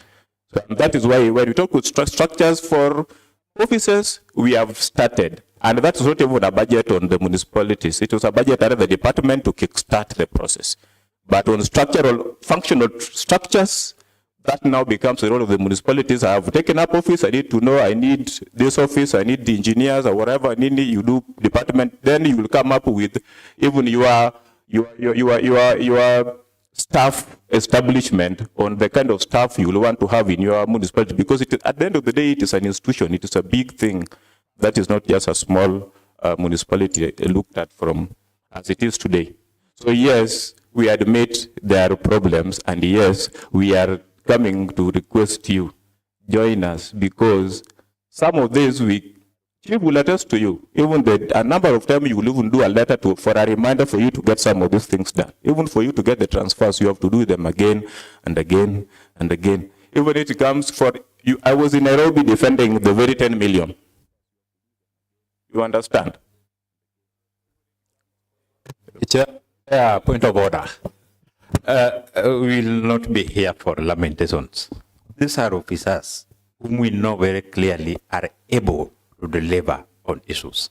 [SPEAKER 6] So that is why when we talk with structures for offices, we have started. And that's not even a budget on the municipalities. It was a budget under the department to kickstart the process. But on structural, functional structures, that now becomes the role of the municipalities. I have taken up office, I need to know, I need this office, I need the engineers or whatever, I need you do department, then you will come up with even your staff establishment on the kind of staff you will want to have in your municipality, because at the end of the day, it is an institution, it is a big thing. That is not just a small municipality looked at from as it is today. So yes, we admit there are problems, and yes, we are coming to request you join us, because some of these Chief will attest to you. Even a number of times you will even do a letter for a reminder for you to get some of these things done. Even for you to get the transfers, you have to do them again and again and again. Even if it comes for you, I was in Nairobi defending the very 10 million. You understand?
[SPEAKER 7] Chair, point of order. We will not be here for lamentations. These are officers whom we know very clearly are able to deliver on issues.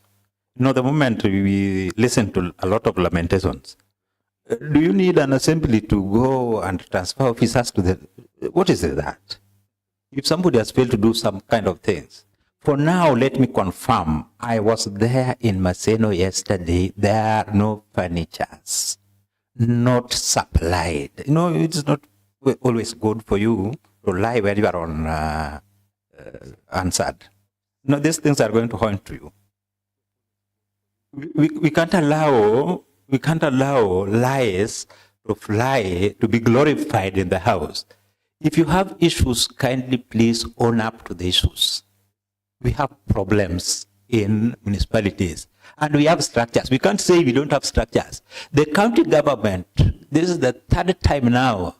[SPEAKER 7] You know, the moment we listen to a lot of lamentations, do you need an assembly to go and transfer officers to the... What is that? If somebody has failed to do some kind of things. For now, let me confirm, I was there in Maseno yesterday. There are no furnitures, not supplied. You know, it's not always good for you to lie when you are on answered. No, these things are going to haunt you. We can't allow lies to fly, to be glorified in the house. If you have issues, kindly please own up to the issues. We have problems in municipalities, and we have structures. We can't say we don't have structures. The county government, this is the third time now.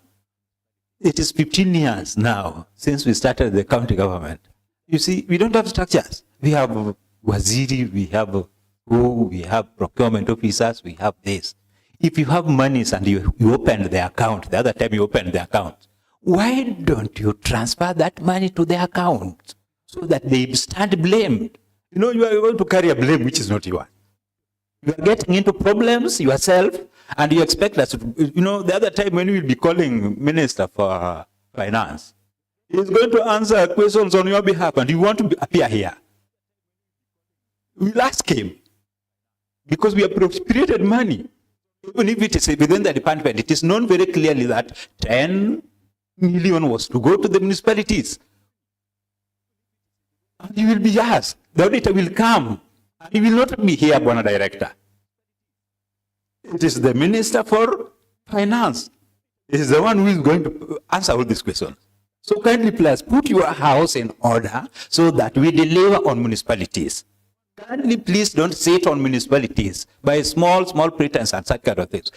[SPEAKER 7] It is 15 years now since we started the county government. You see, we don't have structures. We have waziri, we have procurement officers, we have this. If you have monies and you opened the account, the other time you opened the account, why don't you transfer that money to the account so that they stand blamed? You know, you are going to carry a blame which is not yours. You are getting into problems yourself, and you expect us to, you know, the other time when we will be calling Minister for Finance, he's going to answer questions on your behalf, and you want to appear here. We'll ask him, because we have appropriated money. Even if it is within the department, it is known very clearly that 10 million was to go to the municipalities. And you will be asked. The auditor will come. And he will not be here, Bwana Director. It is the Minister for Finance. He is the one who is going to answer all these questions. So kindly please put your house in order so that we deliver on municipalities. Kindly please don't sit on municipalities by small pretense and such kind of things.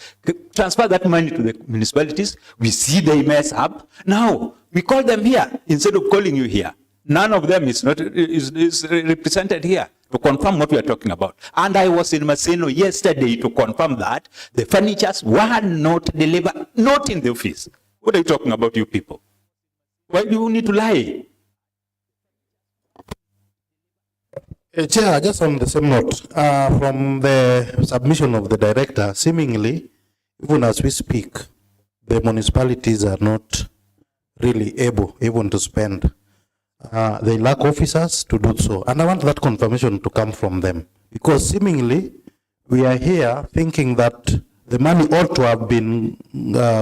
[SPEAKER 7] Transfer that money to the municipalities. We see they mess up. Now, we call them here instead of calling you here. None of them is represented here to confirm what we are talking about. And I was in Maseno yesterday to confirm that the furnitures were not delivered, not in the office. What are you talking about, you people? Why do you need to lie?
[SPEAKER 2] Chair, just on the same note, from the submission of the director, seemingly, even as we speak, the municipalities are not really able even to spend. They lack officers to do so. And I want that confirmation to come from them. Because seemingly, we are here thinking that the money ought to have been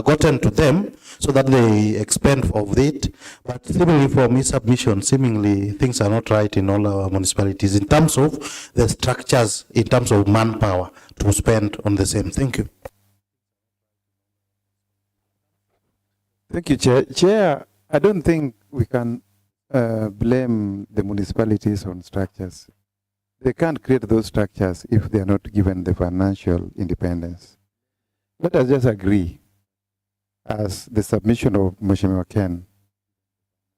[SPEAKER 2] gotten to them so that they expend of it. But seemingly for submission, seemingly things are not right in all our municipalities in terms of the structures, in terms of manpower to spend on the same. Thank you.
[SPEAKER 8] Thank you, Chair. Chair, I don't think we can blame the municipalities on structures. They can't create those structures if they are not given the financial independence. Let us just agree, as the submission of Mheshimiwa Ken,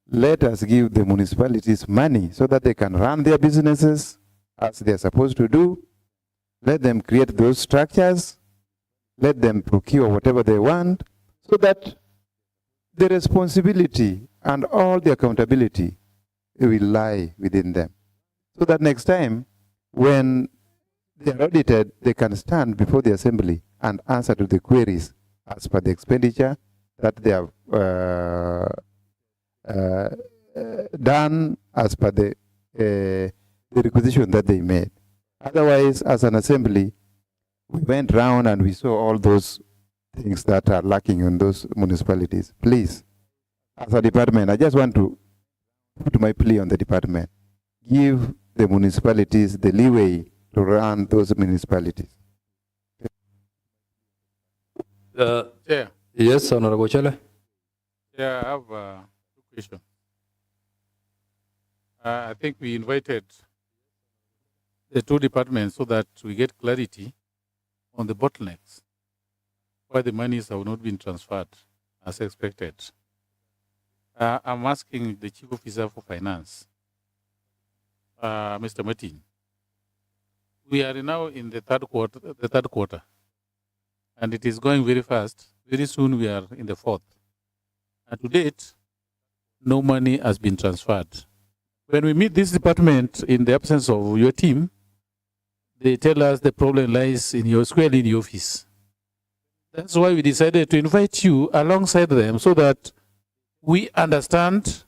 [SPEAKER 8] let us give the municipalities money so that they can run their businesses as they are supposed to do. Let them create those structures. Let them procure whatever they want so that the responsibility and all the accountability will lie within them. So that next time, when they are audited, they can stand before the assembly and answer to the queries as per the expenditure that they have done as per the requisition that they made. Otherwise, as an assembly, we went round and we saw all those things that are lacking in those municipalities. Please, as a department, I just want to put my plea on the department. Give the municipalities the leeway to run those municipalities.
[SPEAKER 4] Yeah.
[SPEAKER 1] Yes, Honorable Chele.
[SPEAKER 4] Yeah, I have two questions. I think we invited the two departments so that we get clarity on the bottlenecks, why the monies have not been transferred as expected. I'm asking the Chief Officer for Finance, Mr. Martin. We are now in the third quarter, and it is going very fast. Very soon we are in the fourth. And to date, no money has been transferred. When we meet this department in the absence of your team, they tell us the problem lies in your squarely in your office. That's why we decided to invite you alongside them so that we understand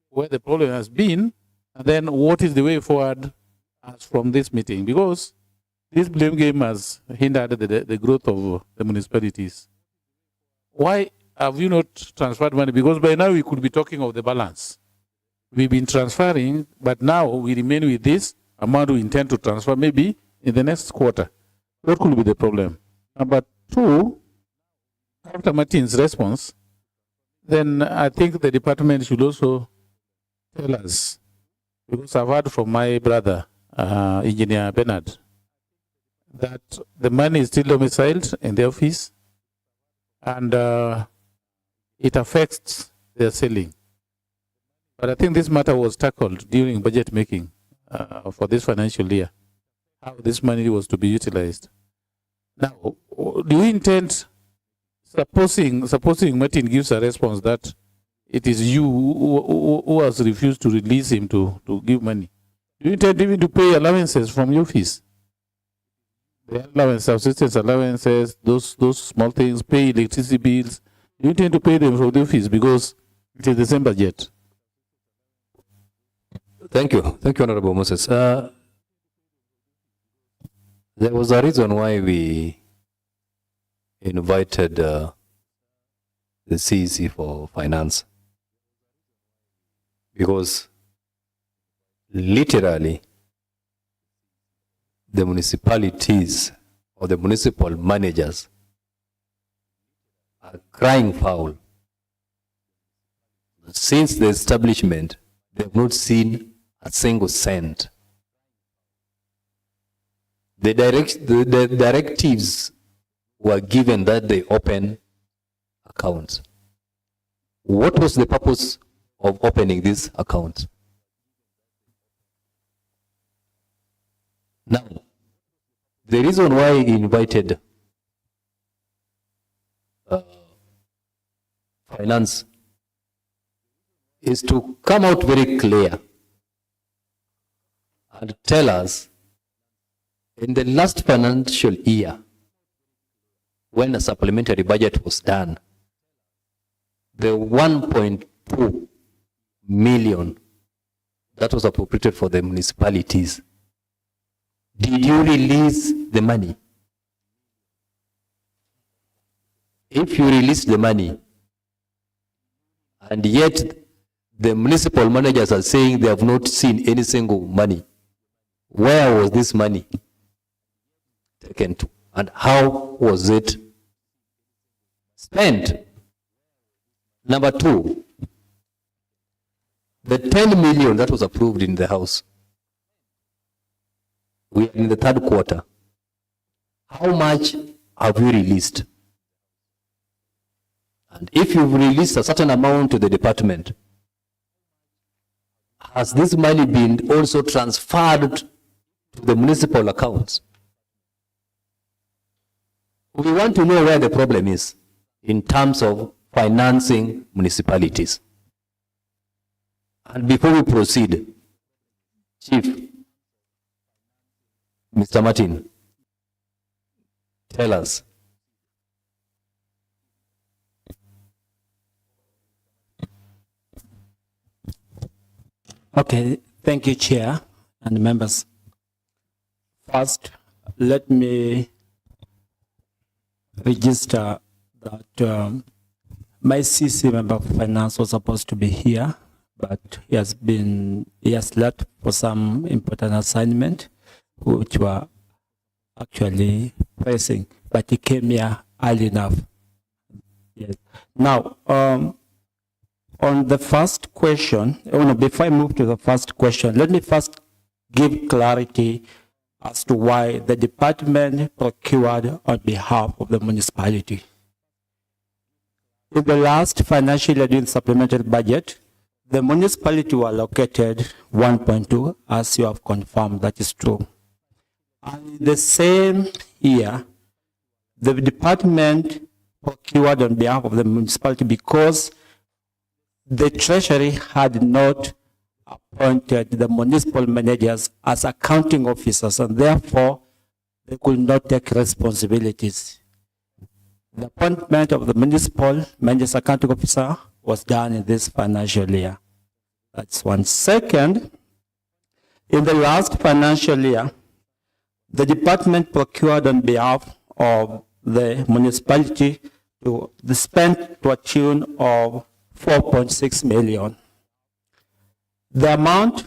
[SPEAKER 4] where the problem has been and then what is the way forward as from this meeting. Because this blame game has hindered the growth of the municipalities. Why have you not transferred money? Because by now we could be talking of the balance. We've been transferring, but now we remain with this amount we intend to transfer maybe in the next quarter. What could be the problem? Number two, after Martin's response, then I think the department should also tell us, because I've heard from my brother, Engineer Bernard, that the money is still domiciled in the office and it affects their selling. But I think this matter was tackled during budget making for this financial year, how this money was to be utilized. Now, do you intend, supposing Martin gives a response that it is you who has refused to release him to give money, do you intend even to pay allowances from your fees? The allowance, subsistence allowances, those small things, pay electricity bills, do you intend to pay them from the fees because it is the same budget?
[SPEAKER 1] Thank you. Thank you, Honorable Moses. There was a reason why we invited the CEC for finance. Because literally, the municipalities or the municipal managers are crying foul. Since the establishment, they have not seen a single cent. The directives were given that they open accounts. What was the purpose of opening these accounts? Now, the reason why he invited finance is to come out very clear and tell us in the last financial year, when a supplementary budget was done, the 1.2 million that was appropriated for the municipalities, did you release the money? If you release the money, and yet the municipal managers are saying they have not seen any single money, where was this money taken to? And how was it spent? Number two, The 10 million that was approved in the House, we are in the third quarter. How much have you released? And if you've released a certain amount to the department, has this money been also transferred to the municipal accounts? We want to know where the problem is in terms of financing municipalities. And before we proceed, Chief, Mr. Martin, tell us.
[SPEAKER 9] Okay, thank you, Chair and members. First, let me register that my CC member of finance was supposed to be here, but he has left for some important assignment, which were actually pressing, but he came here early enough. Yes. Now, on the first question, before I move to the first question, let me first give clarity as to why the department procured on behalf of the municipality. In the last financial year during supplementary budget, the municipality were allocated 1.2, as you have confirmed, that is true. And in the same year, the department procured on behalf of the municipality because the treasury had not appointed the municipal managers as accounting officers, and therefore they could not take responsibilities. The appointment of the municipal manager's accounting officer was done in this financial year. That's one. Second, in the last financial year, the department procured on behalf of the municipality to spend to a tune of 4.6 million. The amount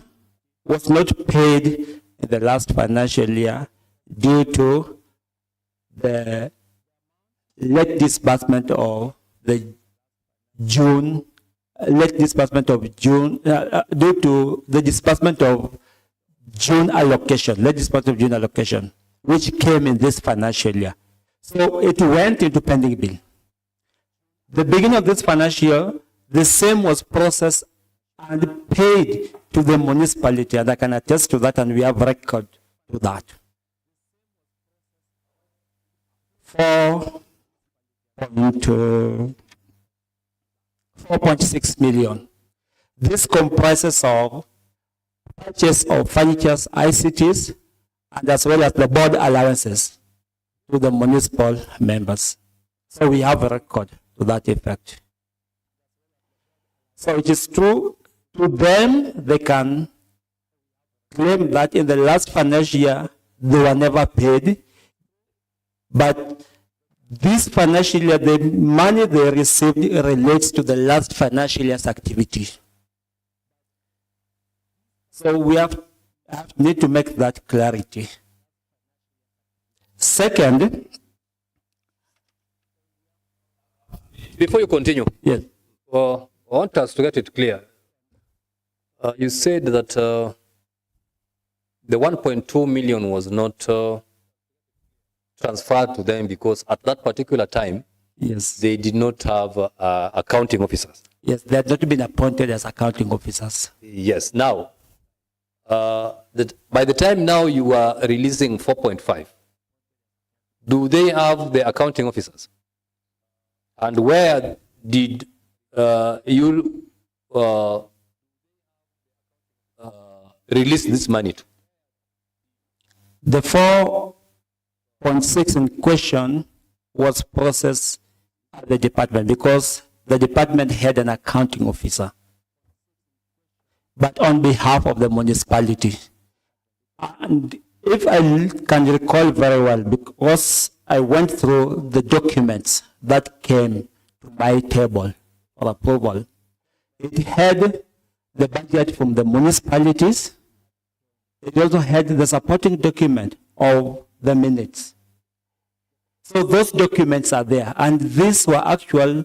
[SPEAKER 9] was not paid in the last financial year due to the late disbursement of the June, due to the disbursement of June allocation, late disbursement of June allocation, which came in this financial year. So it went into pending bill. The beginning of this financial year, the same was processed and paid to the municipality, and I can attest to that, and we have record to that. 4.6 million. This comprises of purchase of furniture, ICTs, and as well as the board allowances to the municipal members. So we have a record to that effect. So it is true to them, they can claim that in the last financial year, they were never paid. But this financial year, the money they received relates to the last financial year's activity. So we need to make that clarity. Second,
[SPEAKER 1] Before you continue,
[SPEAKER 9] yes.
[SPEAKER 1] I want us to get it clear. You said that the 1.2 million was not transferred to them because at that particular time,
[SPEAKER 9] Yes.
[SPEAKER 1] they did not have accounting officers.
[SPEAKER 9] Yes, they have not been appointed as accounting officers.
[SPEAKER 1] Yes. Now, by the time now you are releasing 4.5, do they have the accounting officers? And where did you release this money to?
[SPEAKER 9] The 4.6 in question was processed at the department because the department had an accounting officer, but on behalf of the municipality. And if I can recall very well, because I went through the documents that came to my table for approval, it had the budget from the municipalities. It also had the supporting document of the minutes. So those documents are there, and these were actual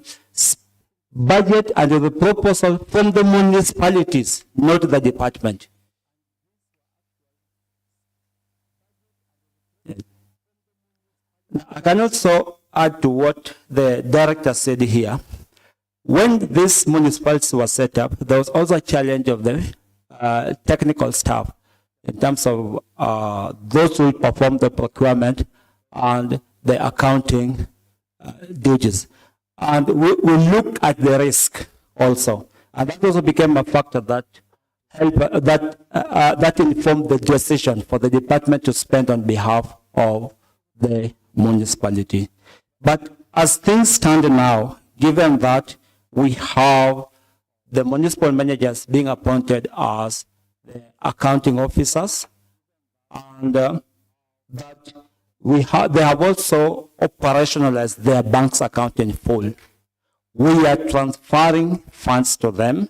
[SPEAKER 9] budget and the proposal from the municipalities, not the department. I can also add to what the director said here. When this municipality was set up, there was also a challenge of the technical staff in terms of those who perform the procurement and the accounting duties. And we look at the risk also. And that also became a factor that that informed the decision for the department to spend on behalf of the municipality. But as things stand now, given that we have the municipal managers being appointed as the accounting officers, and that they have also operationalized their bank's account in full. We are transferring funds to them,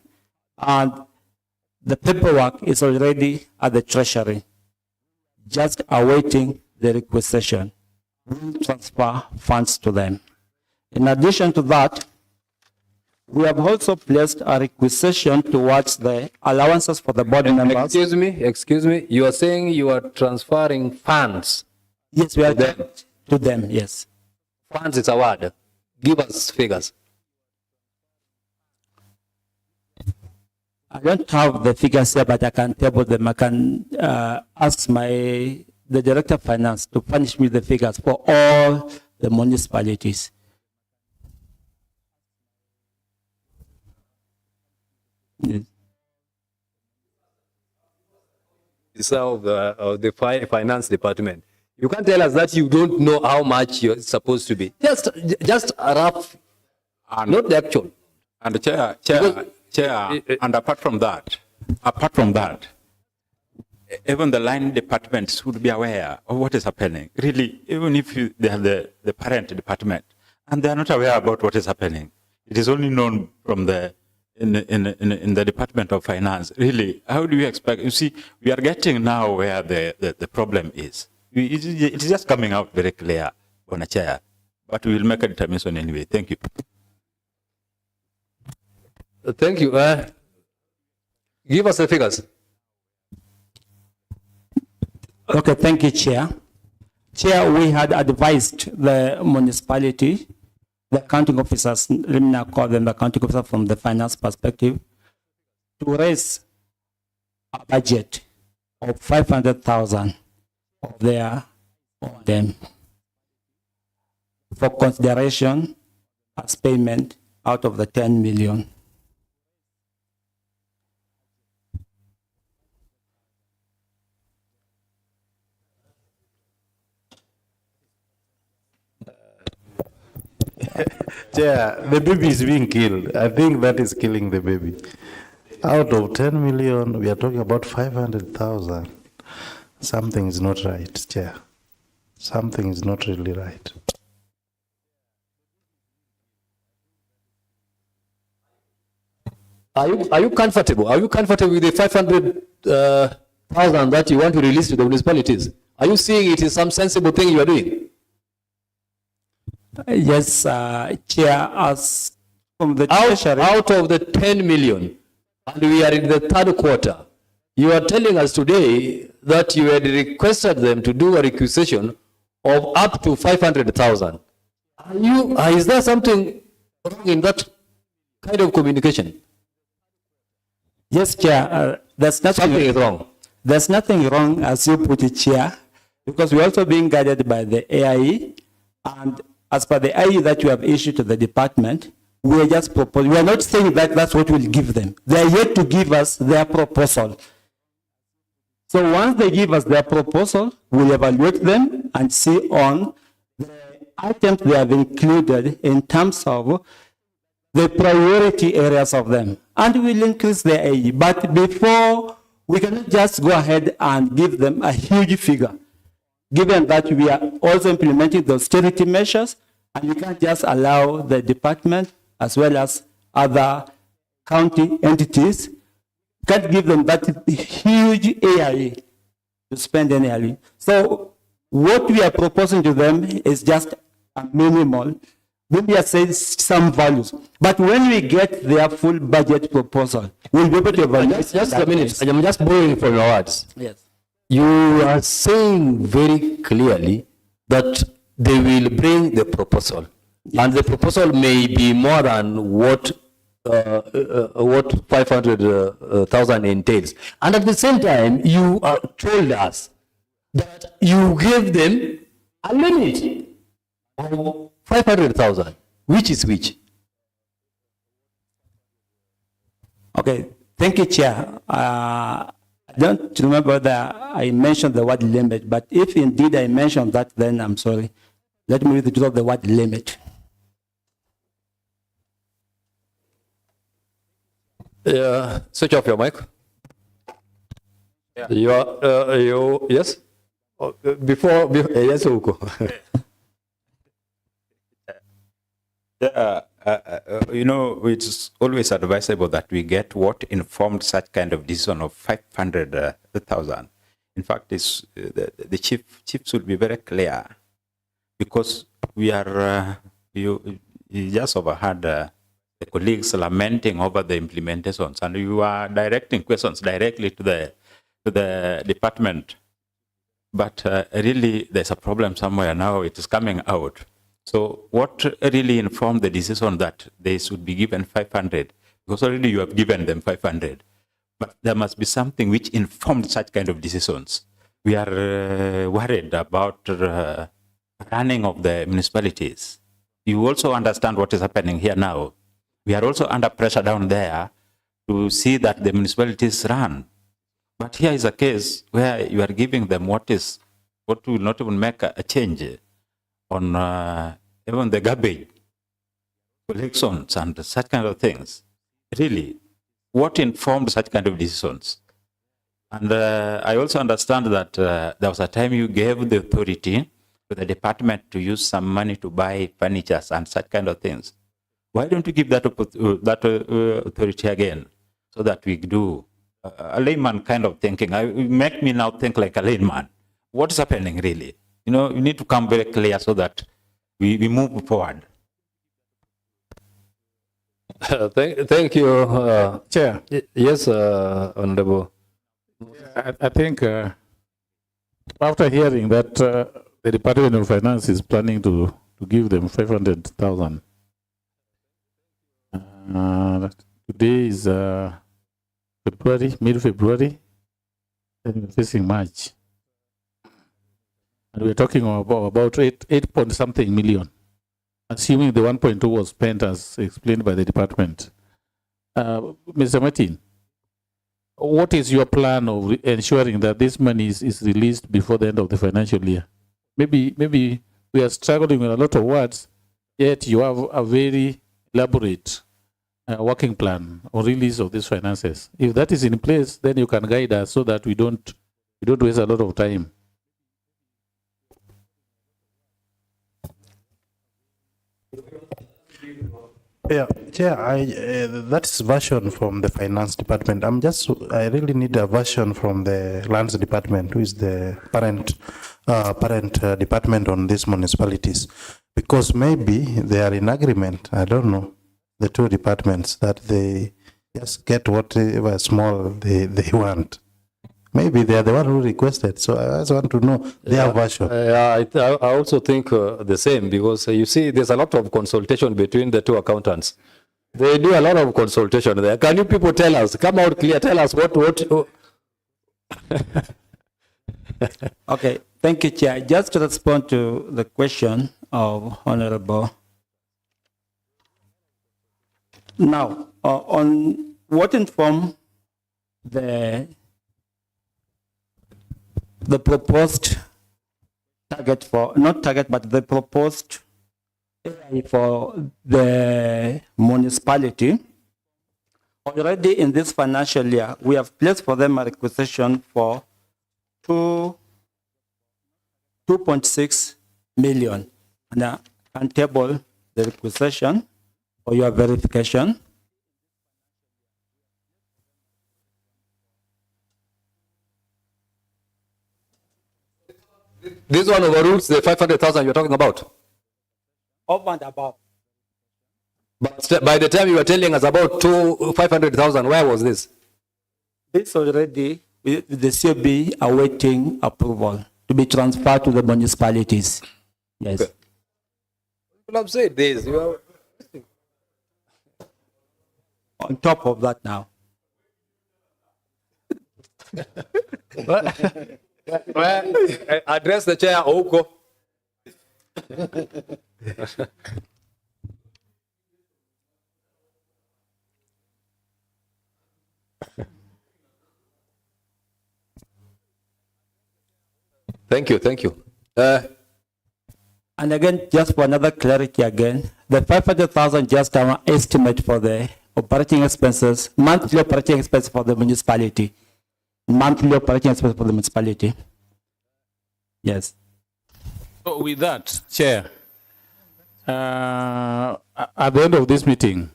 [SPEAKER 9] and the paperwork is already at the treasury, just awaiting the requisition. We'll transfer funds to them. In addition to that, we have also placed a requisition towards the allowances for the board members.
[SPEAKER 1] Excuse me. You are saying you are transferring funds?
[SPEAKER 9] Yes, we are to them, yes.
[SPEAKER 1] Funds is a word. Give us figures.
[SPEAKER 9] I don't have the figures here, but I can table them. I can ask the Director of Finance to furnish me the figures for all the municipalities. Yes.
[SPEAKER 1] It's of the finance department. You can't tell us that you don't know how much you're supposed to be. Just a rough, not the actual.
[SPEAKER 7] And Chair, and apart from that, even the line departments should be aware of what is happening. Really, even if they have the parent department, and they are not aware about what is happening, it is only known from in the Department of Finance. Really, how do you expect? You see, we are getting now where the problem is. It is just coming out very clear on a chair, but we will make a determination anyway. Thank you.
[SPEAKER 1] Thank you. Give us the figures.
[SPEAKER 9] Okay, thank you, Chair. Chair, we had advised the municipality, the accounting officers, let me now call them the accounting officers from the finance perspective, to raise a budget of 500,000 of them for consideration as payment out of the 10 million.
[SPEAKER 2] Yeah, the baby is being killed. I think that is killing the baby. Out of 10 million, we are talking about 500,000. Something is not right, Chair. Something is not really right.
[SPEAKER 1] Are you comfortable? Are you comfortable with the 500,000 that you want to release to the municipalities? Are you seeing it is some sensible thing you are doing?
[SPEAKER 9] Yes, Chair, as from the treasury.
[SPEAKER 1] Out of the 10 million, and we are in the third quarter, you are telling us today that you had requested them to do a requisition of up to 500,000. Is there something wrong in that kind of communication?
[SPEAKER 9] Yes, Chair, there's nothing
[SPEAKER 1] Something is wrong.
[SPEAKER 9] There's nothing wrong, as you put it, Chair, because we're also being guided by the AIE, and as per the AIE that you have issued to the department, we are just proposing. We are not saying that that's what we'll give them. They are yet to give us their proposal. So once they give us their proposal, we'll evaluate them and see on the items they have included in terms of the priority areas of them. And we'll increase the AE. But before, we cannot just go ahead and give them a huge figure, given that we are also implementing the austerity measures, and we can't just allow the department as well as other county entities, can't give them that huge AIE to spend annually. So what we are proposing to them is just a minimal maybe I say some values. But when we get their full budget proposal, we'll be able to evaluate.
[SPEAKER 1] Just a minute. I'm just borrowing from your words.
[SPEAKER 9] Yes.
[SPEAKER 1] You are saying very clearly that they will bring the proposal, and the proposal may be more than what 500,000 entails. And at the same time, you told us that you gave them a limit of 500,000. Which is which?
[SPEAKER 9] Okay, thank you, Chair. I don't remember that I mentioned the word limit, but if indeed I mentioned that, then I'm sorry. Let me withdraw the word limit.
[SPEAKER 1] Switch off your mic. Yeah. Yes? Before yes, Uko.
[SPEAKER 7] It's always advisable that we get what informed such kind of decision of 500,000. In fact, the chiefs will be very clear, because we are, you just overheard the colleagues lamenting over the implementations, and you are directing questions directly to the department. But really, there's a problem somewhere now. It is coming out. So what really informed the decision that they should be given 500? Because already you have given them 500. But there must be something which informed such kind of decisions. We are worried about running of the municipalities. You also understand what is happening here now. We are also under pressure down there to see that the municipalities run. But here is a case where you are giving them what will not even make a change on even the garbage collections and such kind of things. Really, what informed such kind of decisions? And I also understand that there was a time you gave the authority to the department to use some money to buy furniture and such kind of things. Why don't you give that authority again, so that we do a layman kind of thinking? Make me now think like a layman. What is happening really? You need to come very clear so that we move forward.
[SPEAKER 1] Thank you,
[SPEAKER 5] Chair.
[SPEAKER 1] Yes, Honorable.
[SPEAKER 5] I think after hearing that the Department of Finance is planning to give them 500,000. Today is February, mid-February, and we're facing March. And we're talking about 8 point something million, assuming the 1.2 was spent as explained by the department. Mr. Martin, what is your plan of ensuring that this money is released before the end of the financial year? Maybe we are struggling with a lot of words, yet you have a very elaborate working plan on release of these finances. If that is in place, then you can guide us so that we don't waste a lot of time.
[SPEAKER 2] Yeah, Chair, that's version from the finance department. I really need a version from the lands department, who is the parent department on these municipalities, because maybe they are in agreement. I don't know, the two departments, that they just get whatever small they want. Maybe they are the one who requested, so I just want to know their version.
[SPEAKER 1] I also think the same, because you see, there's a lot of consultation between the two accountants. They do a lot of consultation there. Can you people tell us, come out clear, tell us what
[SPEAKER 9] Okay, thank you, Chair. Just to respond to the question of Honorable. Now, on what informed the proposed target not target, but the proposed for the municipality. Already in this financial year, we have placed for them a requisition for 2.6 million. And I can table the requisition for your verification.
[SPEAKER 1] This one overrules the 500,000 you're talking about?
[SPEAKER 9] Over and above.
[SPEAKER 1] But by the time you were telling us about 500,000, where was this?
[SPEAKER 9] This already, the COB awaiting approval to be transferred to the municipalities. Yes.
[SPEAKER 1] Okay. People have said this. You are...
[SPEAKER 9] On top of that now.
[SPEAKER 1] Address the chair, Oko. Thank you, thank you.
[SPEAKER 9] And again, just for another clarity again, the 500,000 just our estimate for the operating expenses, monthly operating expenses for the municipality. Monthly operating expenses for the municipality. Yes.
[SPEAKER 4] So with that, Chair, at the end of this meeting,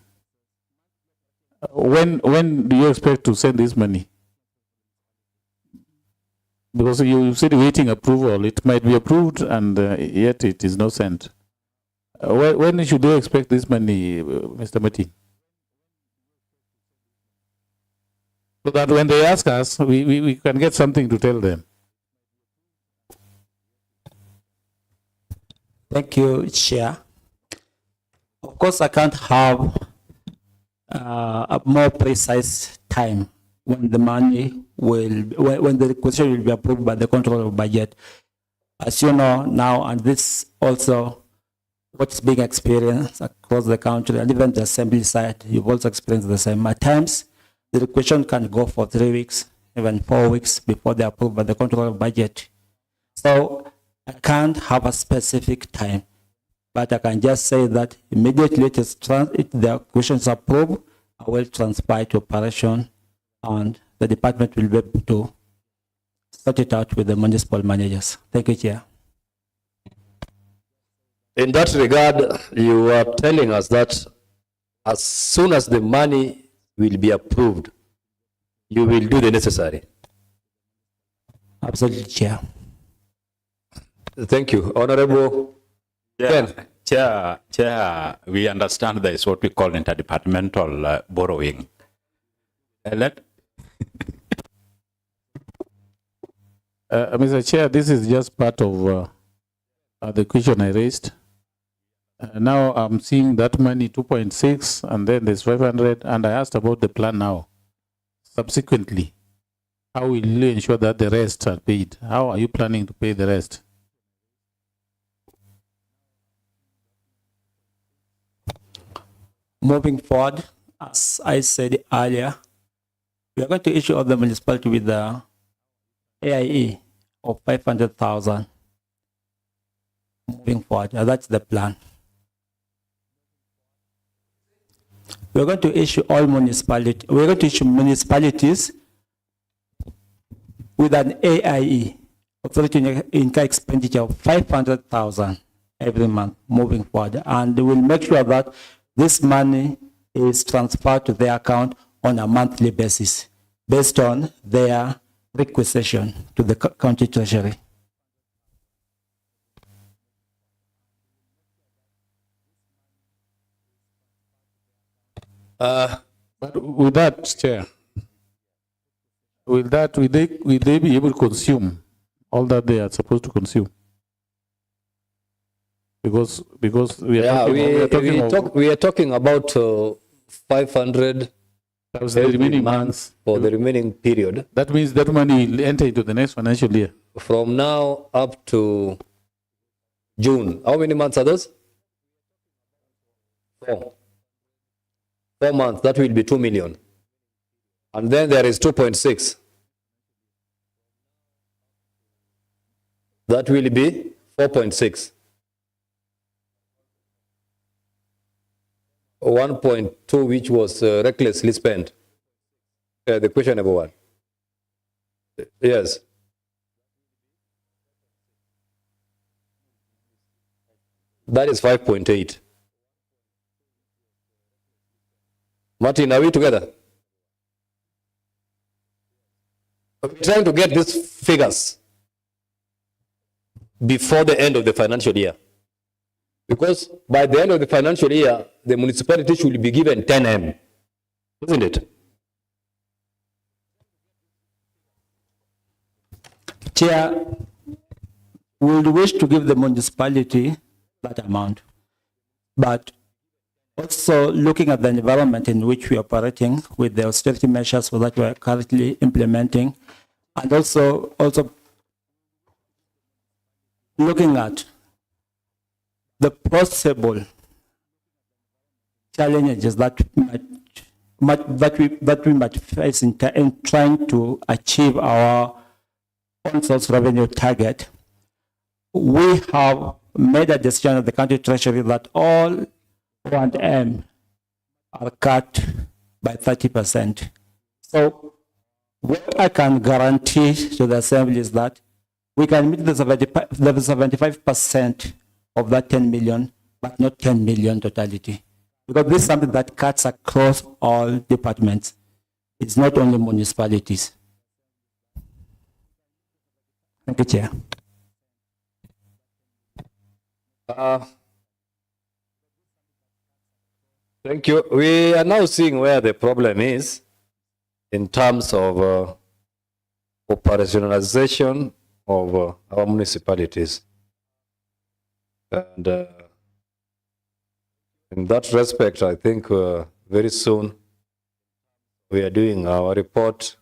[SPEAKER 4] when do you expect to send this money? Because you said waiting approval, it might be approved and yet it is not sent. When should they expect this money, Mr. Mati? So that when they ask us, we can get something to tell them.
[SPEAKER 9] Thank you, Chair. Of course, I can't have a more precise time when the money will, when the requisition will be approved by the controller of budget. As you know now, and this also what's being experienced across the country, and even the assembly side, you've also experienced the same. At times, the requisition can go for 3 weeks, even 4 weeks before they're approved by the controller of budget. So I can't have a specific time, but I can just say that immediately if the question is approved, I will transfer it to operation and the department will be able to sort it out with the municipal managers. Thank you, Chair.
[SPEAKER 1] In that regard, you are telling us that as soon as the money will be approved, you will do the necessary.
[SPEAKER 9] Absolutely, Chair.
[SPEAKER 1] Thank you. Honorable Ken.
[SPEAKER 7] Chair, we understand there is what we call interdepartmental borrowing.
[SPEAKER 4] Mr. Chair, this is just part of the question I raised. Now I'm seeing that money 2.6 and then there's 500, and I asked about the plan now. Subsequently, how will you ensure that the rest are paid? How are you planning to pay the rest?
[SPEAKER 9] Moving forward, as I said earlier, we are going to issue all the municipality with the AIE of 500,000. Moving forward, that's the plan. We're going to issue all municipalities. We're going to issue municipalities with an AIE, authority income expenditure of 500,000 every month moving forward, and we'll make sure that this money is transferred to their account on a monthly basis based on their requisition to the county treasury.
[SPEAKER 4] But with that, Chair, will they be able to consume all that they are supposed to consume? Because we are
[SPEAKER 1] talking about 500
[SPEAKER 4] the remaining months
[SPEAKER 1] for the remaining period.
[SPEAKER 4] That means that money will enter into the next financial year.
[SPEAKER 1] From now up to June. How many months are those? 4. 4 months. That will be 2 million. And then there is 2.6. That will be 4.6. 1.2, which was recklessly spent. The questionable one. Yes. That is 5.8. Martin, are we together? We're trying to get these figures before the end of the financial year. Because by the end of the financial year, the municipality should be given 10M, isn't it?
[SPEAKER 9] Chair, we would wish to give the municipality that amount, but also looking at the environment in which we are operating with the austerity measures that we are currently implementing, and also looking at the possible challenges that we might face in trying to achieve our own source revenue target, we have made a decision at the county treasury that all O&M are cut by 30%. So what I can guarantee to the assembly is that we can meet the 75% of that 10 million, but not 10 million totality. Because this is something that cuts across all departments. It's not only municipalities. Thank you, Chair.
[SPEAKER 1] Thank you. We are now seeing where the problem is in terms of operationalization of our municipalities. And in that respect, I think very soon we are doing our report.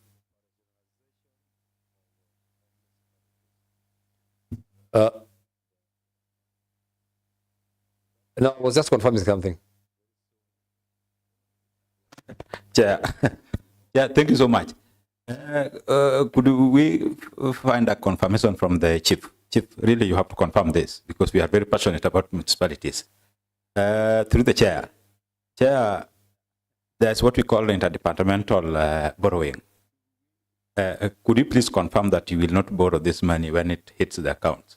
[SPEAKER 1] No, I was just confirming something.
[SPEAKER 7] Chair, yeah, thank you so much. Could we find a confirmation from the chief? Chief, really, you have to confirm this because we are very passionate about municipalities. Through the chair, there's what we call interdepartmental borrowing. Could you please confirm that you will not borrow this money when it hits the account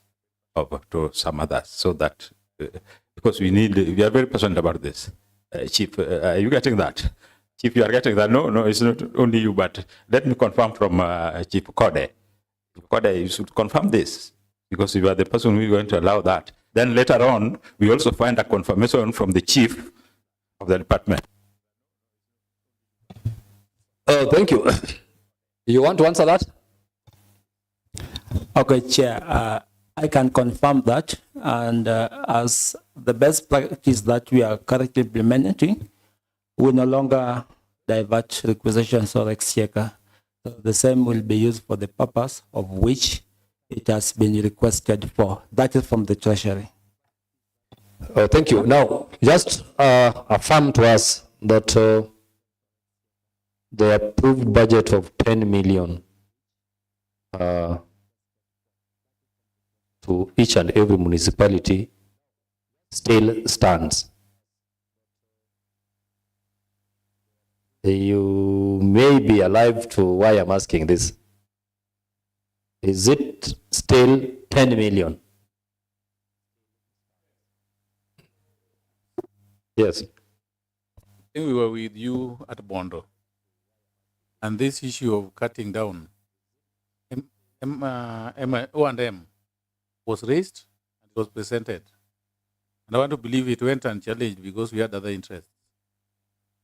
[SPEAKER 7] to some others, so that because we are very passionate about this. Chief, are you getting that? Chief, you are getting that? No, it's not only you, but let me confirm from Chief Kode. Kode, you should confirm this because you are the person who is going to allow that. Then later on, we also find a confirmation from the chief of the department.
[SPEAKER 1] Thank you. You want to answer that?
[SPEAKER 9] Okay, Chair. I can confirm that, and as the best practice that we are currently implementing, we no longer divert requisitions or exchequer. So the same will be used for the purpose of which it has been requested for. That is from the Treasury.
[SPEAKER 1] Thank you. Now, just affirm to us that the approved budget of 10 million to each and every municipality still stands. You may be alive to why I'm asking this. Is it still 10 million? Yes.
[SPEAKER 4] I think we were with you at Bondo. And this issue of cutting down O&M was raised and it was presented. And I want to believe it went unchallenged because we had other interests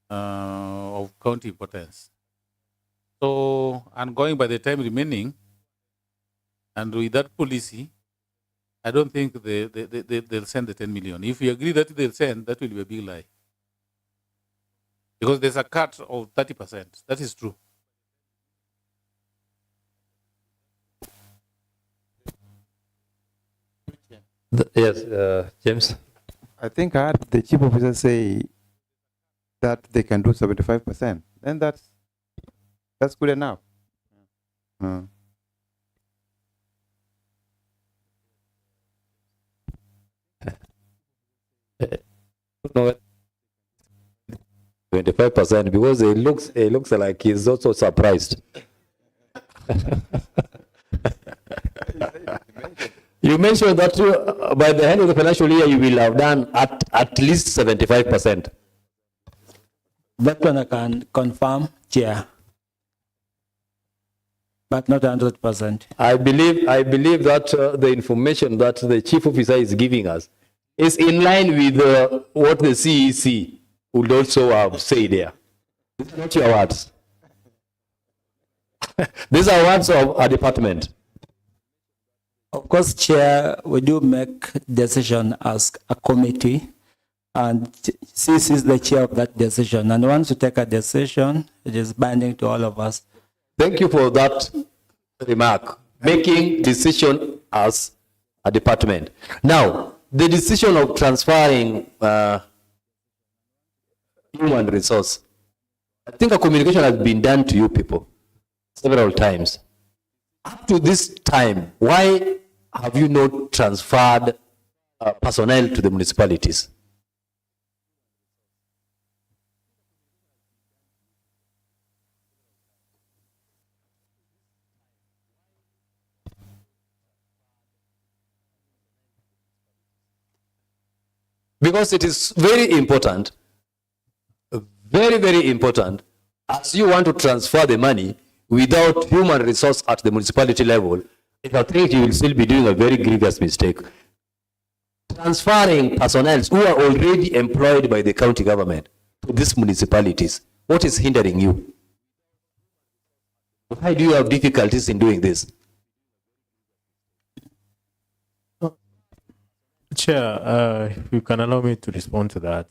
[SPEAKER 4] of county importance. So, and going by the time remaining, and with that policy, I don't think they'll send the 10 million. If we agree that they'll send, that will be a big lie. Because there's a cut of 30%. That is true.
[SPEAKER 1] Yes, James.
[SPEAKER 8] I think I heard the chief officer say that they can do 75%. Then that's good enough.
[SPEAKER 1] No, 25% because it looks like he's also surprised. You mentioned that by the end of the financial year you will have done at least 75%.
[SPEAKER 9] That one I can confirm, Chair, but not 100%.
[SPEAKER 1] I believe that the information that the chief officer is giving us is in line with what the CEC would also have said there. These are not your words. These are words of a department.
[SPEAKER 9] Of course, Chair, we do make decision as a committee, and CC is the chair of that decision. And once you take a decision, it is binding to all of us.
[SPEAKER 1] Thank you for that remark. Making decision as a department. Now, the decision of transferring human resource, I think a communication has been done to you people several times. Up to this time, why have you not transferred personnel to the municipalities? Because it is very important, very, very important, as you want to transfer the money without human resource at the municipality level, I think you will still be doing a very grievous mistake. Transferring personnel who are already employed by the county government to these municipalities, what is hindering you? Why do you have difficulties in doing this?
[SPEAKER 5] Chair, if you can allow me to respond to that.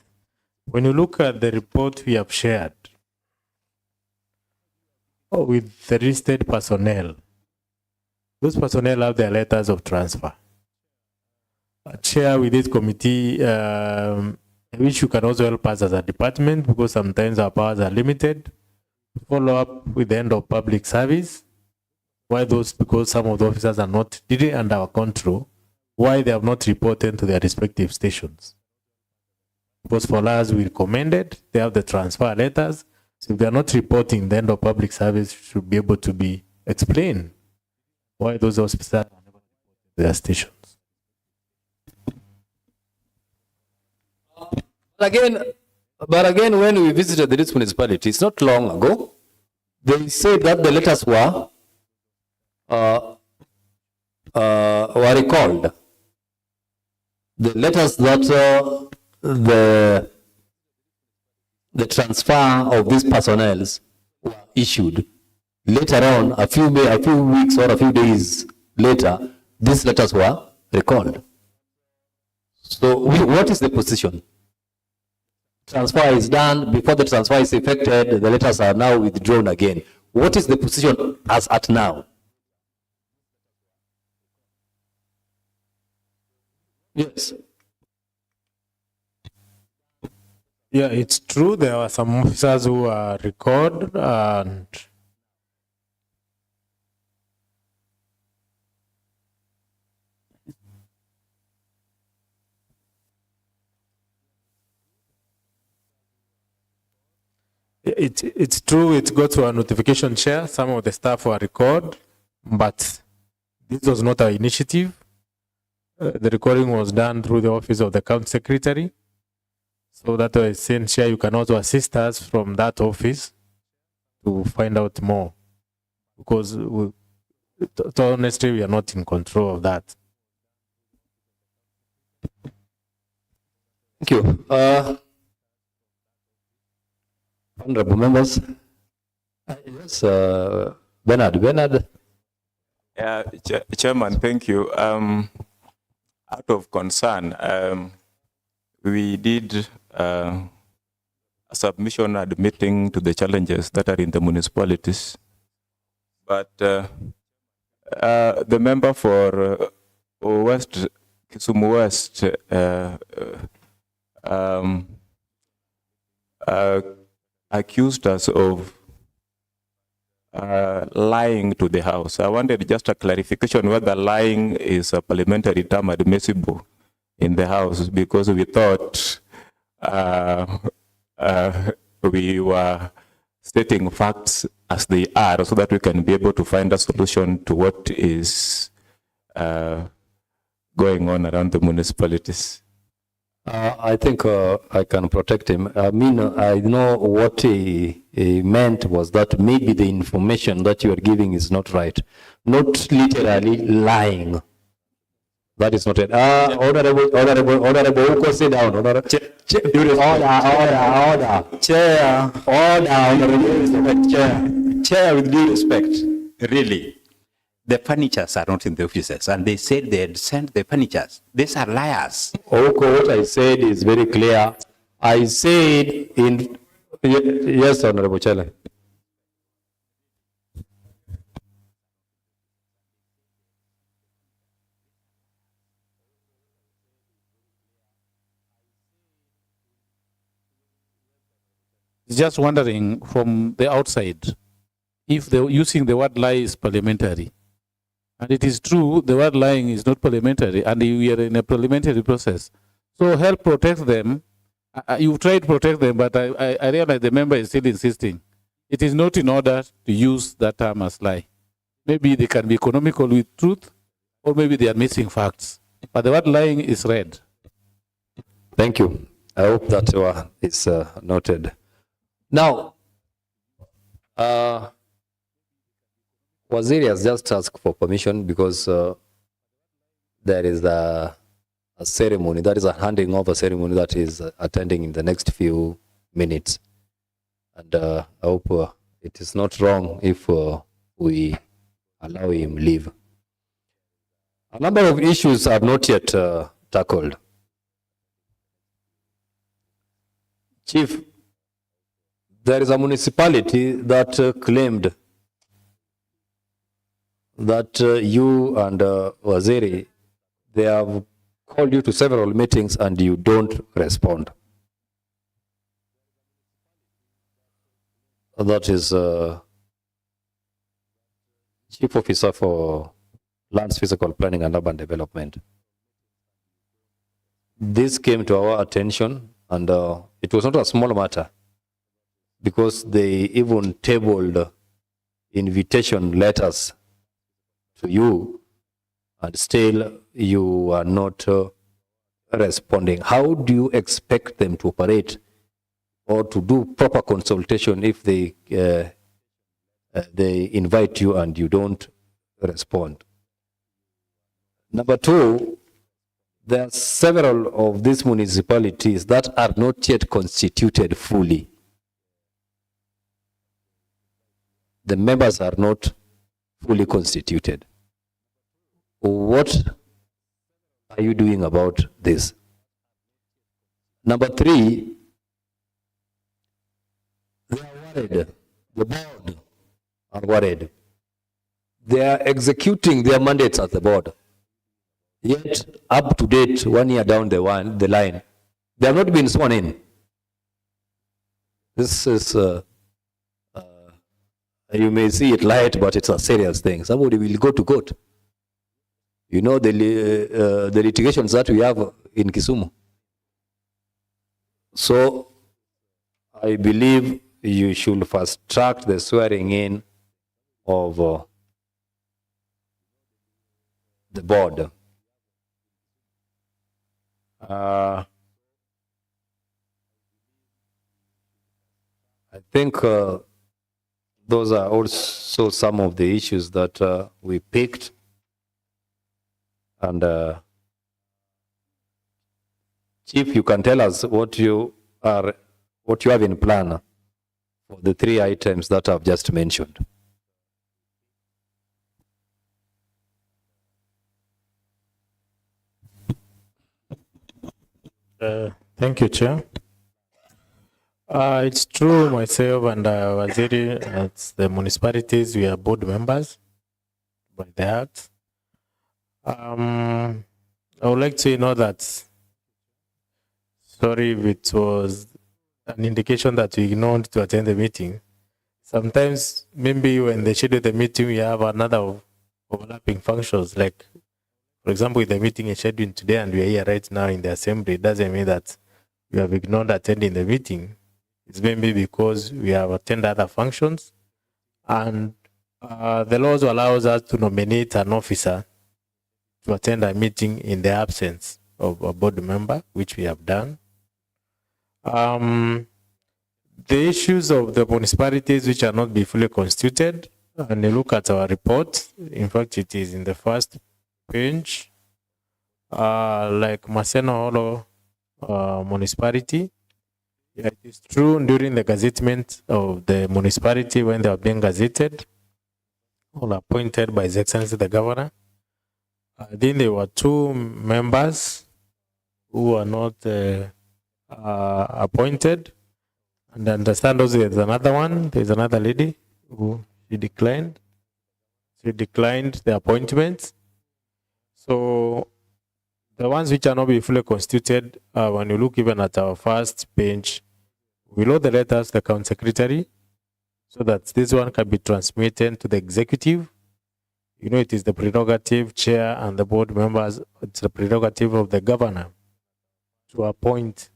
[SPEAKER 5] When you look at the report we have shared with the listed personnel, those personnel have their letters of transfer. Chair, with this committee, which you can also help us as a department, because sometimes our powers are limited, follow up with the end of public service. Why those? Because some of the officers are not really under our control. Why they have not reported to their respective stations. Because for us, we recommended they have the transfer letters. So if they are not reporting, the end of public service should be able to be explained why those officers are not able to report to their stations.
[SPEAKER 1] But again, when we visited the municipality, it's not long ago, they said that the letters were recalled. The letters that the transfer of these personnel were issued. Later on, a few weeks or a few days later, these letters were recalled. So what is the position? Transfer is done. Before the transfer is effected, the letters are now withdrawn again. What is the position as at now? Yes.
[SPEAKER 5] Yeah, it's true. There were some officers who were recalled, and it's true. It got to a notification, Chair. Some of the staff were recalled, but this was not our initiative. The recording was done through the office of the county secretary. So that was saying, Chair, you can also assist us from that office to find out more. Because honestly, we are not in control of that.
[SPEAKER 1] Thank you. Honorable members. Yes, Bernard.
[SPEAKER 6] Yeah, Chairman, thank you. Out of concern, we did a submission admitting to the challenges that are in the municipalities. But the member for West, Kisumu West, accused us of lying to the House. I wanted just a clarification whether lying is a parliamentary term admissible in the House, because we thought we were stating facts as they are so that we can be able to find a solution to what is going on around the municipalities.
[SPEAKER 1] I think I can protect him. I mean, I know what he meant was that maybe the information that you are giving is not right. Not literally lying. That is noted. Honorable, Uko, sit down. Order,
[SPEAKER 7] Chair,
[SPEAKER 1] honorable.
[SPEAKER 7] Chair, with due respect, really, the furnitures are not in the offices, and they said they had sent the furnitures. These are liars.
[SPEAKER 1] Uko, what I said is very clear. I said in, yes, Honorable Chele.
[SPEAKER 4] Just wondering from the outside if they're using the word lie is parliamentary. And it is true, the word lying is not parliamentary, and we are in a parliamentary process. So help protect them. You've tried to protect them, but I realize the member is still insisting. It is not in order to use that term as lie. Maybe they can be economical with truth, or maybe they are missing facts. But the word lying is read.
[SPEAKER 1] Thank you. I hope that is noted. Now, Waziri has just asked for permission because there is a ceremony, that is a handing over ceremony that is attending in the next few minutes. And I hope it is not wrong if we allow him leave. A number of issues are not yet tackled. Chief, there is a municipality that claimed that you and Waziri, they have called you to several meetings and you don't respond. That is Chief Officer for Lands Physical Planning and Urban Development. This came to our attention, and it was not a small matter, because they even tabled invitation letters to you, and still you are not responding. How do you expect them to operate or to do proper consultation if they invite you and you don't respond? Number two, there are several of these municipalities that are not yet constituted fully. The members are not fully constituted. What are you doing about this? Number three, they are worried. The board are worried. They are executing their mandates at the board. Yet, up to date, 1 year down the line, they have not been sworn in. This is, you may see it light, but it's a serious thing. Somebody will go to court. You know the litigations that we have in Kisumu. So, I believe you should fast track the swearing in of the board. I think those are also some of the issues that we picked, and Chief, you can tell us what you have in plan for the 3 items that I've just mentioned.
[SPEAKER 5] Thank you, Chair. It's true, myself and Waziri, it's the municipalities, we are board members by the Act. I would like to know that, sorry if it was an indication that we ignored to attend the meeting. Sometimes, maybe when they schedule the meeting, we have another overlapping functions, like, for example, if the meeting is scheduled today and we are here right now in the assembly, it doesn't mean that we have ignored attending the meeting. It's maybe because we have attended other functions, and the laws allows us to nominate an officer to attend a meeting in the absence of a board member, which we have done. The issues of the municipalities which are not be fully constituted, and you look at our report, in fact, it is in the first page. like Maseno Holo municipality. Yeah, it is true during the gazettement of the municipality when they are being gazetted or appointed by His Excellency the Governor. Then there were 2 members who were not appointed. And I understand also there's another one, there's another lady who she declined. She declined the appointment. So the ones which are not be fully constituted, when you look even at our first page, below the letters, the County Secretary, so that this one can be transmitted to the executive. You know, it is the prerogative, chair and the board members, it's the prerogative of the governor to appoint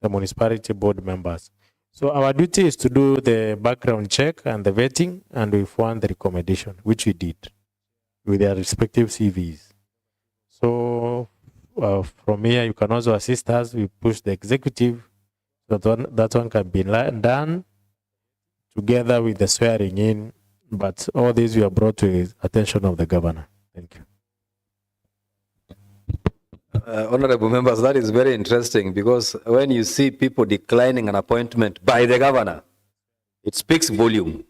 [SPEAKER 5] the municipality board members. So our duty is to do the background check and the vetting, and we found the recommendation, which we did with their respective CVs. So from here, you can also assist us. We push the executive. That one can be done together with the swearing in, but all these we are brought to the attention of the governor. Thank you.
[SPEAKER 1] Honorable members, that is very interesting because when you see people declining an appointment by the governor, it speaks volume.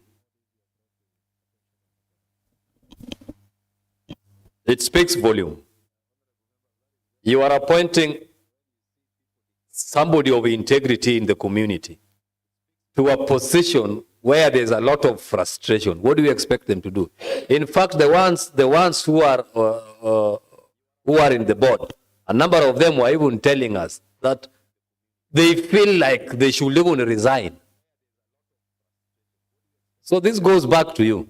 [SPEAKER 1] It speaks volume. You are appointing somebody of integrity in the community to a position where there's a lot of frustration. What do you expect them to do? In fact, the ones who are in the board, a number of them were even telling us that they feel like they should even resign. So this goes back to you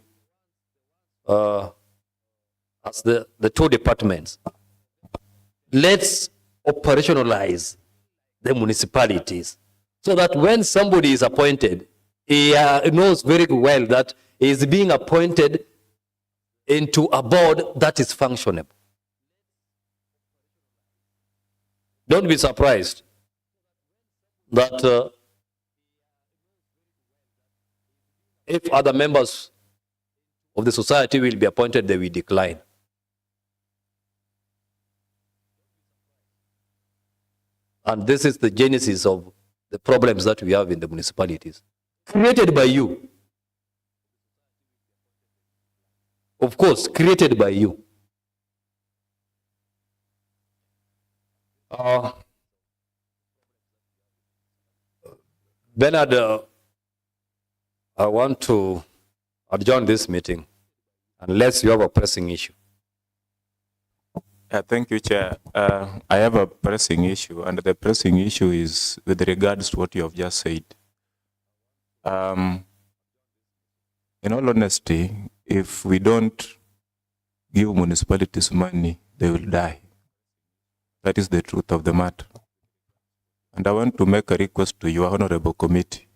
[SPEAKER 1] as the 2 departments. Let's operationalize the municipalities so that when somebody is appointed, he knows very well that he is being appointed into a board that is functionable. Don't be surprised that if other members of the society will be appointed, they will decline. And this is the genesis of the problems that we have in the municipalities, created by you. Of course, created by you. Bernard, I want to adjourn this meeting unless you have a pressing issue.
[SPEAKER 6] Thank you, Chair. I have a pressing issue, and the pressing issue is with regards to what you have just said. In all honesty, if we don't give municipalities money, they will die. That is the truth of the matter. And I want to make a request to your honorable committee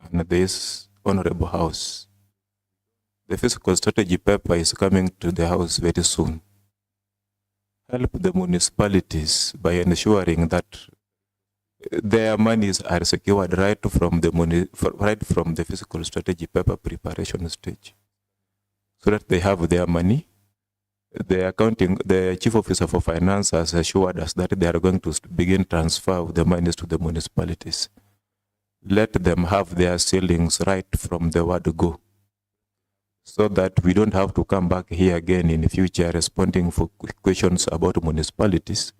[SPEAKER 6] and this honorable house. The fiscal strategy paper is coming to the house very soon. Help the municipalities by ensuring that their monies are secured right from the fiscal strategy paper preparation stage, so that they have their money. The chief officer for finance has assured us that they are going to begin transfer of the monies to the municipalities. Let them have their ceilings right from the word go, so that we don't have to come back here again in the future responding for questions about municipalities,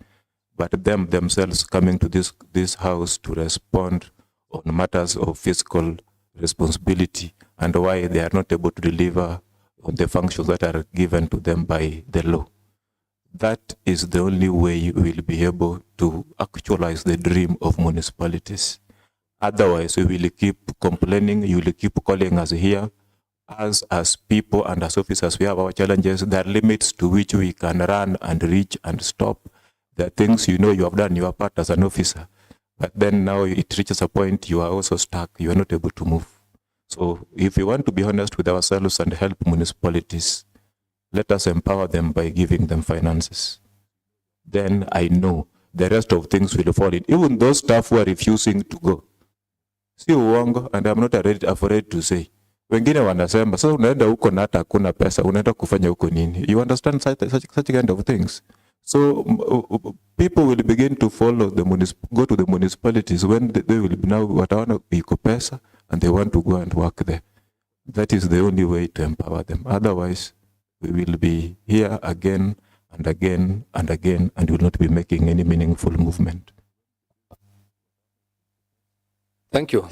[SPEAKER 6] but them themselves coming to this house to respond on matters of fiscal responsibility and why they are not able to deliver on the functions that are given to them by the law. That is the only way we will be able to actualize the dream of municipalities. Otherwise, we will keep complaining, you will keep calling us here. As people and as officers, we have our challenges. There are limits to which we can run and reach and stop. There are things you know you have done your part as an officer, but then now it reaches a point you are also stuck. You are not able to move. So if we want to be honest with ourselves and help municipalities, let us empower them by giving them finances. Then I know the rest of things will fall in. Even those staff who are refusing to go. Si uongo, and I'm not afraid to say. Wengine wanasema, sasa unaenda huko na hata hakuna pesa, unaenda kufanya huko nini? You understand such kind of things?
[SPEAKER 10] So people will begin to follow go to the municipalities when they will now wataona iko pesa and they want to go and work there. That is the only way to empower them. Otherwise, we will be here again and again and again and will not be making any meaningful movement.
[SPEAKER 1] Thank you.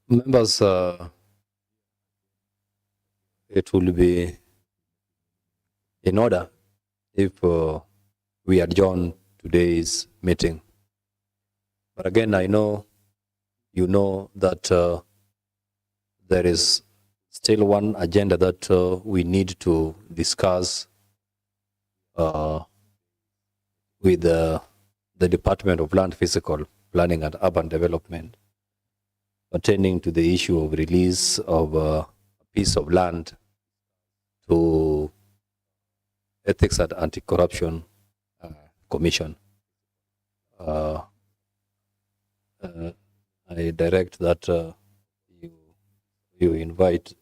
[SPEAKER 1] Members, it will be in order if we adjourn today's meeting. But again, I know you know that there is still one agenda that we need to discuss with the Department of Land Physical Planning and Urban Development pertaining to the issue of release of a piece of land to Ethics and Anti-Corruption Commission. I direct that you invite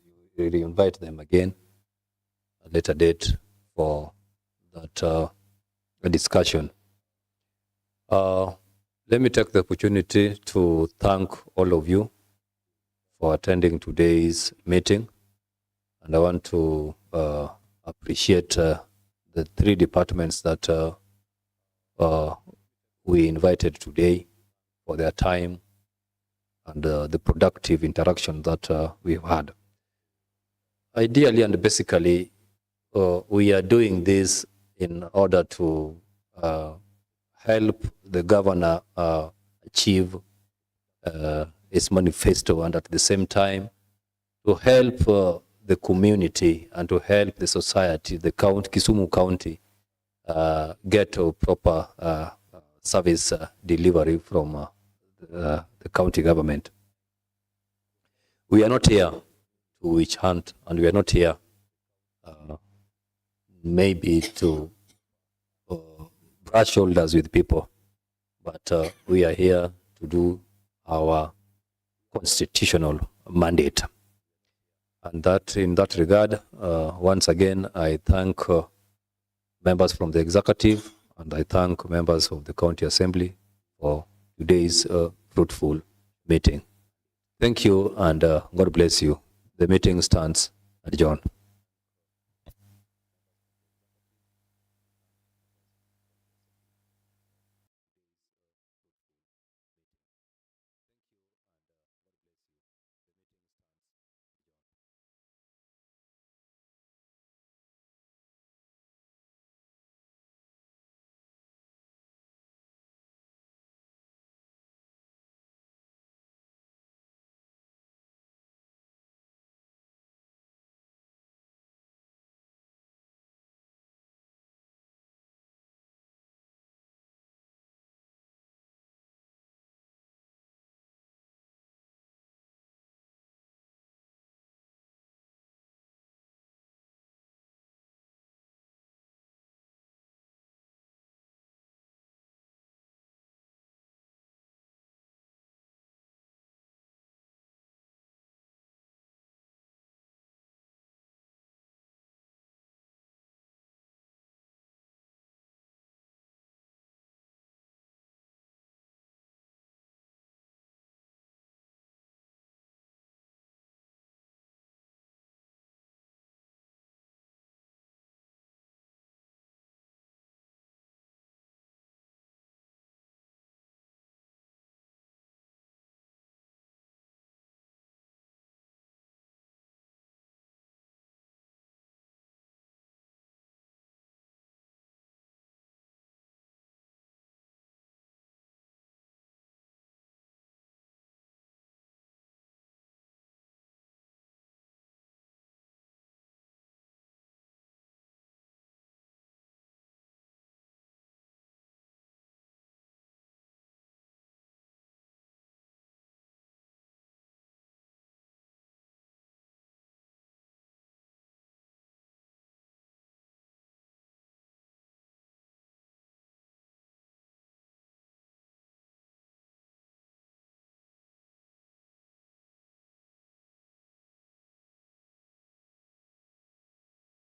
[SPEAKER 1] them again at a later date for that discussion. Let me take the opportunity to thank all of you for attending today's meeting, and I want to appreciate the three departments that we invited today for their time and the productive interaction that we've had. Ideally and basically, we are doing this in order to help the governor achieve his manifesto, and at the same time to help the community and to help the society, the Kisumu County, get a proper service delivery from the county government. We are not here to witch hunt, and we are not here maybe to brush shoulders with people, but we are here to do our constitutional mandate. And that, in that regard, once again, I thank members from the executive, and I thank members of the county assembly for today's fruitful meeting. Thank you, and God bless you. The meeting stands adjourned.